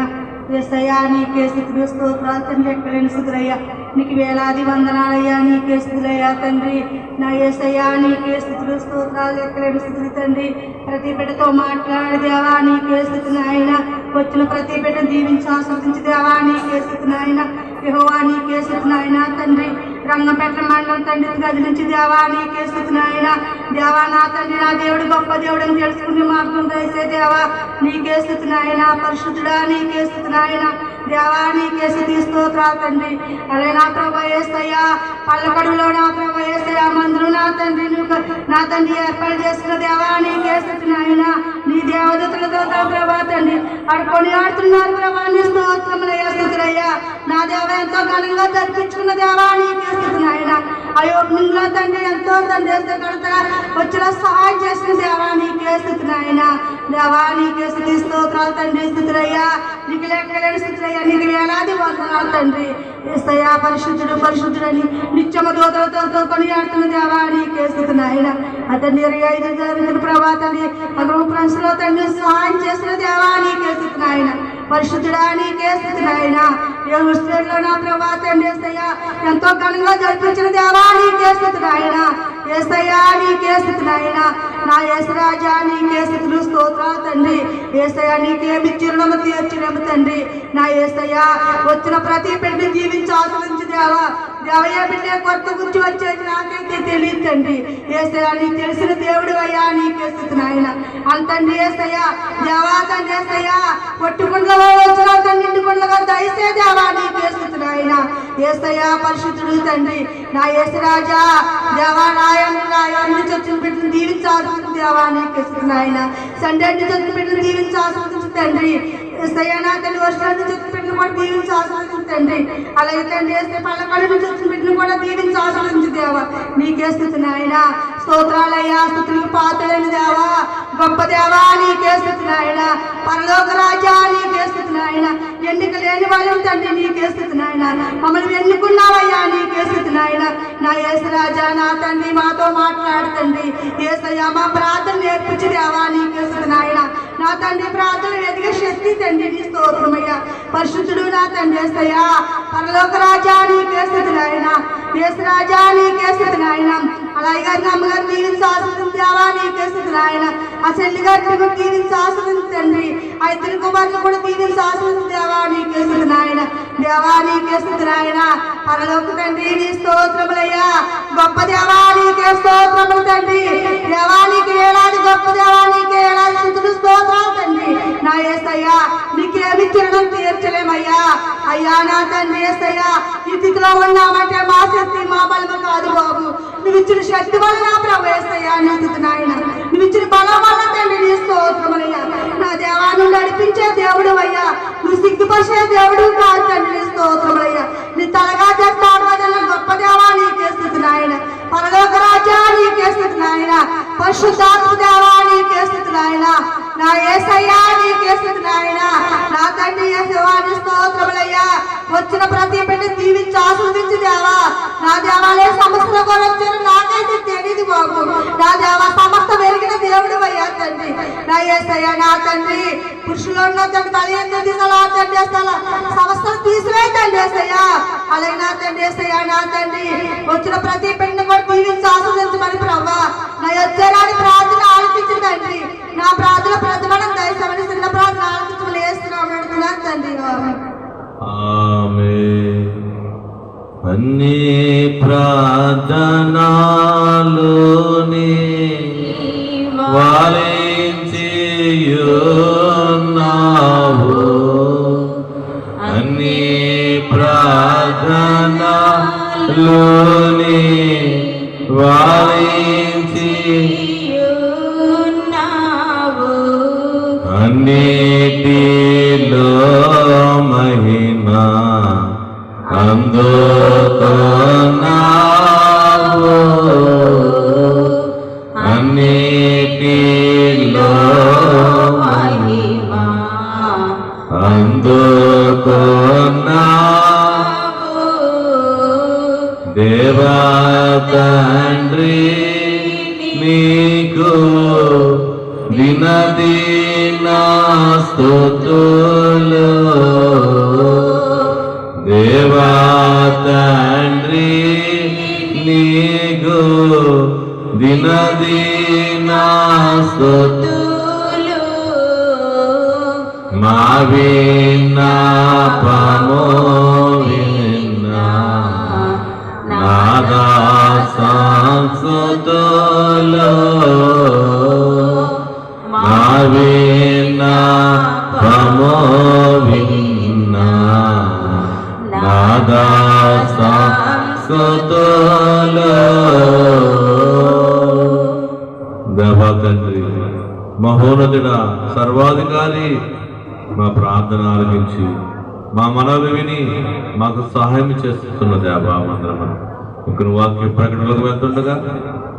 యేసయ్యా నీకే స్థితులు, స్తోత్రాలు తండ్రి, ఎక్కలేని స్థితులయ్యా. నీకు వేలాది వందనాలయ్యా, నీకే స్థితులయ్యా తండ్రి. నా యేసయ్యా నీకే స్థితులు, స్తోత్రాలు, ఎక్కలేని స్థితులు తండ్రి. ప్రతి బిడ్డతో మాట్లాడే దేవా నీకే స్థితినైనా. వచ్చిన ప్రతి బిడ్డను దీవించి ఆస్వాదించి దేవా నీకే స్థితినైనా. యెహోవా నీకే స్థితినైనా తండ్రి. రంగంపేట మండలం తండ్రి గది నుంచి దేవా నీకే స్థితినైనా. దేవా నా తండ్రి, నా దేవుడు గొప్ప దేవుడు అని తెలుసుకుని మార్గం చేసే దేవా నీకే స్థితినైనా. పరిశుద్ధుడా నీకే స్థితినైనా. దేవా నీకే స్థితి, స్తోత్రాలు తండ్రి. అలాగే నా ప్రభు యేసయ్యా పల్లకడులో నా ప్రభు యేసయ్యా మందులు నా తండ్రి నువ్వు నా తండ్రి ఏర్పాటు చేసుకున్న దేవా నీకే స్థితినైనా. నీ దేవదూతలతో ప్రభా తండ్రి అడుకొని ఆడుతున్నారు ప్రభా, నీ స్తోత్రములయ్యా స్థితులయ్యా. నా దేవ ఎంతో ఘనంగా జరిపించుకున్న దేవా నీకే స్థితినైనా. అయ్యో నిన్ను తండ్రి ఎంతో తండ్రి కడతగా వచ్చిన సహాయం చేసిన దేవా నీకే స్థితినైనా. దేవా నీకే స్థితి, స్తోత్రాలు తండ్రి, స్థితులయ్యా. నీకు లెక్కలేని స్థితులయ్యా, నీకు వేలాది వందనాలు తండ్రి. యేసయ్యా పరిశుద్ధుడు పరిశుద్ధుడని నిత్యమ దూతలతో కొనియాడుతున్న దేవా నీకే స్థితినైనా. అతన్ని 25 ప్రభా తండ్రి ఫ్రెండ్స్ లో తండ్రి సహాయం చేసిన దేవా నీకే స్థితినైనా. పరిశుద్ధుడా నీకే స్థితినైనా. ఏ హుస్సేన్లో నా ప్రభా తండ్రి యేసయ్యా ఎంతో ఘనంగా జరిపించిన దేవా నీకే స్థితినైనా. యేసయ్యా నీకే స్థితినైనా. నా యేసరాజా నీకే స్థితులు, స్తోత్రాలు తండ్రి. యేసయ్యా నీకేమి చిరునము తీర్చినము తండ్రి. నా యేసయ్యా వచ్చిన ప్రతి బిడ్డని జీవించి ఆస్వాదించి దేవా. దేవయ్య బిడ్డ కొత్త గురించి వచ్చేది నాకైతే తెలియదు తండ్రి. యేసయ్యా నీకు తెలిసిన దేవుడు అయ్యా నీకే స్థితినైనా. అంతండి యేసయ్యా దేవా తండ్రి యేసయ్యా కొట్టుకుండలో వచ్చిన తండ్రి నిండుకుండగా దయసే దేవా నీకే స్థితినైనా. యేసయ్యా పరిశుద్ధుడు తండ్రి. నా యేసరాజా దేవా నాయన్ని చొచ్చిన బిడ్డను దీవించి ఆస్వాదించు దేవా నీకే స్థితినైనా. సండే నుంచి వచ్చిన బిడ్డను దీవించి ఆస్వాదించు తండ్రి. యేసయ్యా నా తండ్రి వర్షాల నుంచి వచ్చిన బిడ్డను కూడా దీవించి ఆస్వాదించు తండ్రి. అలాగే తండ్రి యేసయ్య పల్లకడి నుంచి వచ్చిన బిడ్డను కూడా దీవించి ఆస్వాదించు దేవా నీకే స్థితినైనా. స్తోత్రాలయ్యా, స్తుతులకు పాత్రులైన దేవా, గొప్ప దేవా నీకే స్థితినైనా. పరలోక రాజా నీకే స్థితినైనా. ఎన్నిక లేని వాళ్ళం తండ్రి నీకే స్థితినైనా. మమ్మల్ని ఎన్నుకున్నావయ్యా నీకే స్థితినైనా. నా యేసరాజా నా తండ్రి మాతో మాట్లాడుతండి. యేసయ్యా మా ప్రార్థన నేర్పించి దేవా నీకే స్థితినైనా. నా తండ్రి ప్రార్థన ఎదిగే శక్తి తండ్రి నీ స్తోత్రమయ్యా. పరిశుద్ధుడు నా తండ్రి యేసయ్యా, పరలోక రాజా నీకే స్తుతి నాయన, యేసు రాజా నీకే స్తుతి నాయన. అలాగే గారిని అమ్మగారిని దీవించి ఆశీర్వదించు దేవా, నీకే స్తుతి నాయన. ఆ చెల్లి గారిని కూడా దీవించి ఆశీర్వదించు తండ్రి, ఆ ఇద్దరు కుమారులు కూడా దీవించి ఆశీర్వదించు దేవా, నీకే స్తుతి నాయన. దేవా నీకే స్తుతి నాయన. పరలోక తండ్రి నీ స్తోత్రములయ్యా, గొప్ప దేవా నీకే స్తోత్రములు తండ్రి. దేవా నీకు ఏడాది గొప్ప దేవా, నీకే ఏడాది స్తుతులు స్తోత్రాలు తండ్రి. నా యేసయ్యా నీకేమి తినడం తీర్చలేమయ్యా. అయ్యా నా తండ్రి యేసయ్యా, ఈ స్థితిలో ఉన్నామంటే మా శక్తి మా బలము కాదు బాబు, నువ్వు ఇచ్చిన శక్తి వల్ల నా ప్రభు యేసయ్యా నీ స్తుతి నాయన. నువ్వు ఇచ్చిన బలం వల్ల తండ్రి నీ స్తోత్రములయ్యా. నా దేవా నువ్వు నడిపించే దేవుడు అయ్యా, నువ్వు సిగ్గుపరిచే దేవుడు కాదు తండ్రి, నీ స్తోత్రములయ్యా. నీ తలగా చేస్తాడు వదల గొప్ప దేవా నీకే స్తుతి నాయన. పరలోక రాజా నీకే స్తుతి నాయన. పరిశుద్ధాత్మ దేవా నీకే స్తుతి నాయన. నా యేసయ్యా నీకే స్తుతి నాయన. నా తండ్రి యేసయ్యా నీ స్తోత్రములయ్యా. వచ్చిన ప్రతి బిడ్డ దీవించి ఆశీర్వదించు దేవా. నా దేవాలయ సమస్యల కూడా వచ్చారు నాకైతే తెలియదు బాబు. నా దేవా సమస్త వెలిగిన దేవుడు అయ్యా తండ్రి. నా యేసయ్యా నా తండ్రి, పురుషులు ఉన్న తండ్రి బలహీనత తండ్రి సమస్యలు తీసివే తండ్రి యేసయ్యా. అలాగే నా తండ్రి యేసయ్యా నా తండ్రి, వచ్చిన ప్రతి బిడ్డను కూడా దీవించి ఆశీర్వదించమని ప్రభా. నా యొచ్చారాని ప్రార్థన ఆలకించు తండ్రి. నా ప్రార్థన ప్రతిఫలం దయచేయమని చిన్న ప్రార్థన ఆలకించమని వేస్తున్నాను తండ్రి. ఆమేన్. అన్ని ప్రార్థనలోని వాలించియున్నావు, అన్ని ప్రార్థనలోని అన్నిటిలో మహిమ అందుకున్నావు, అన్నిటిలో మహిమ అందుకున్నావు. దేవా తండ్రి నీకు దినదిన స్తుతులు, దేవా తండ్రి నీకు దినదిన స్తుతులు. మా విన్నపము విన్నా నాదా సంస్తుతులు, మా విన్నపము విన్నా నాదా సంస్తుతులు. దేవా తండ్రి మహోన్నతుడా సర్వాధికారి, మా ప్రార్థన ఆలకించి మా మనవి విని మాకు సహాయం చేస్తున్న దేవా మందరమా, ఇక్కడ వాక్య ప్రకటనలకు వెళ్తుండగా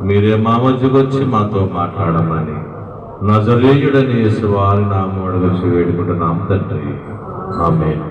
మీరే మా మధ్యకు వచ్చి మాతో మాట్లాడమని నజరేయుడని యేసు వారి నామమున వేడుకుంటున్నాం తండ్రి. ఆమేన్.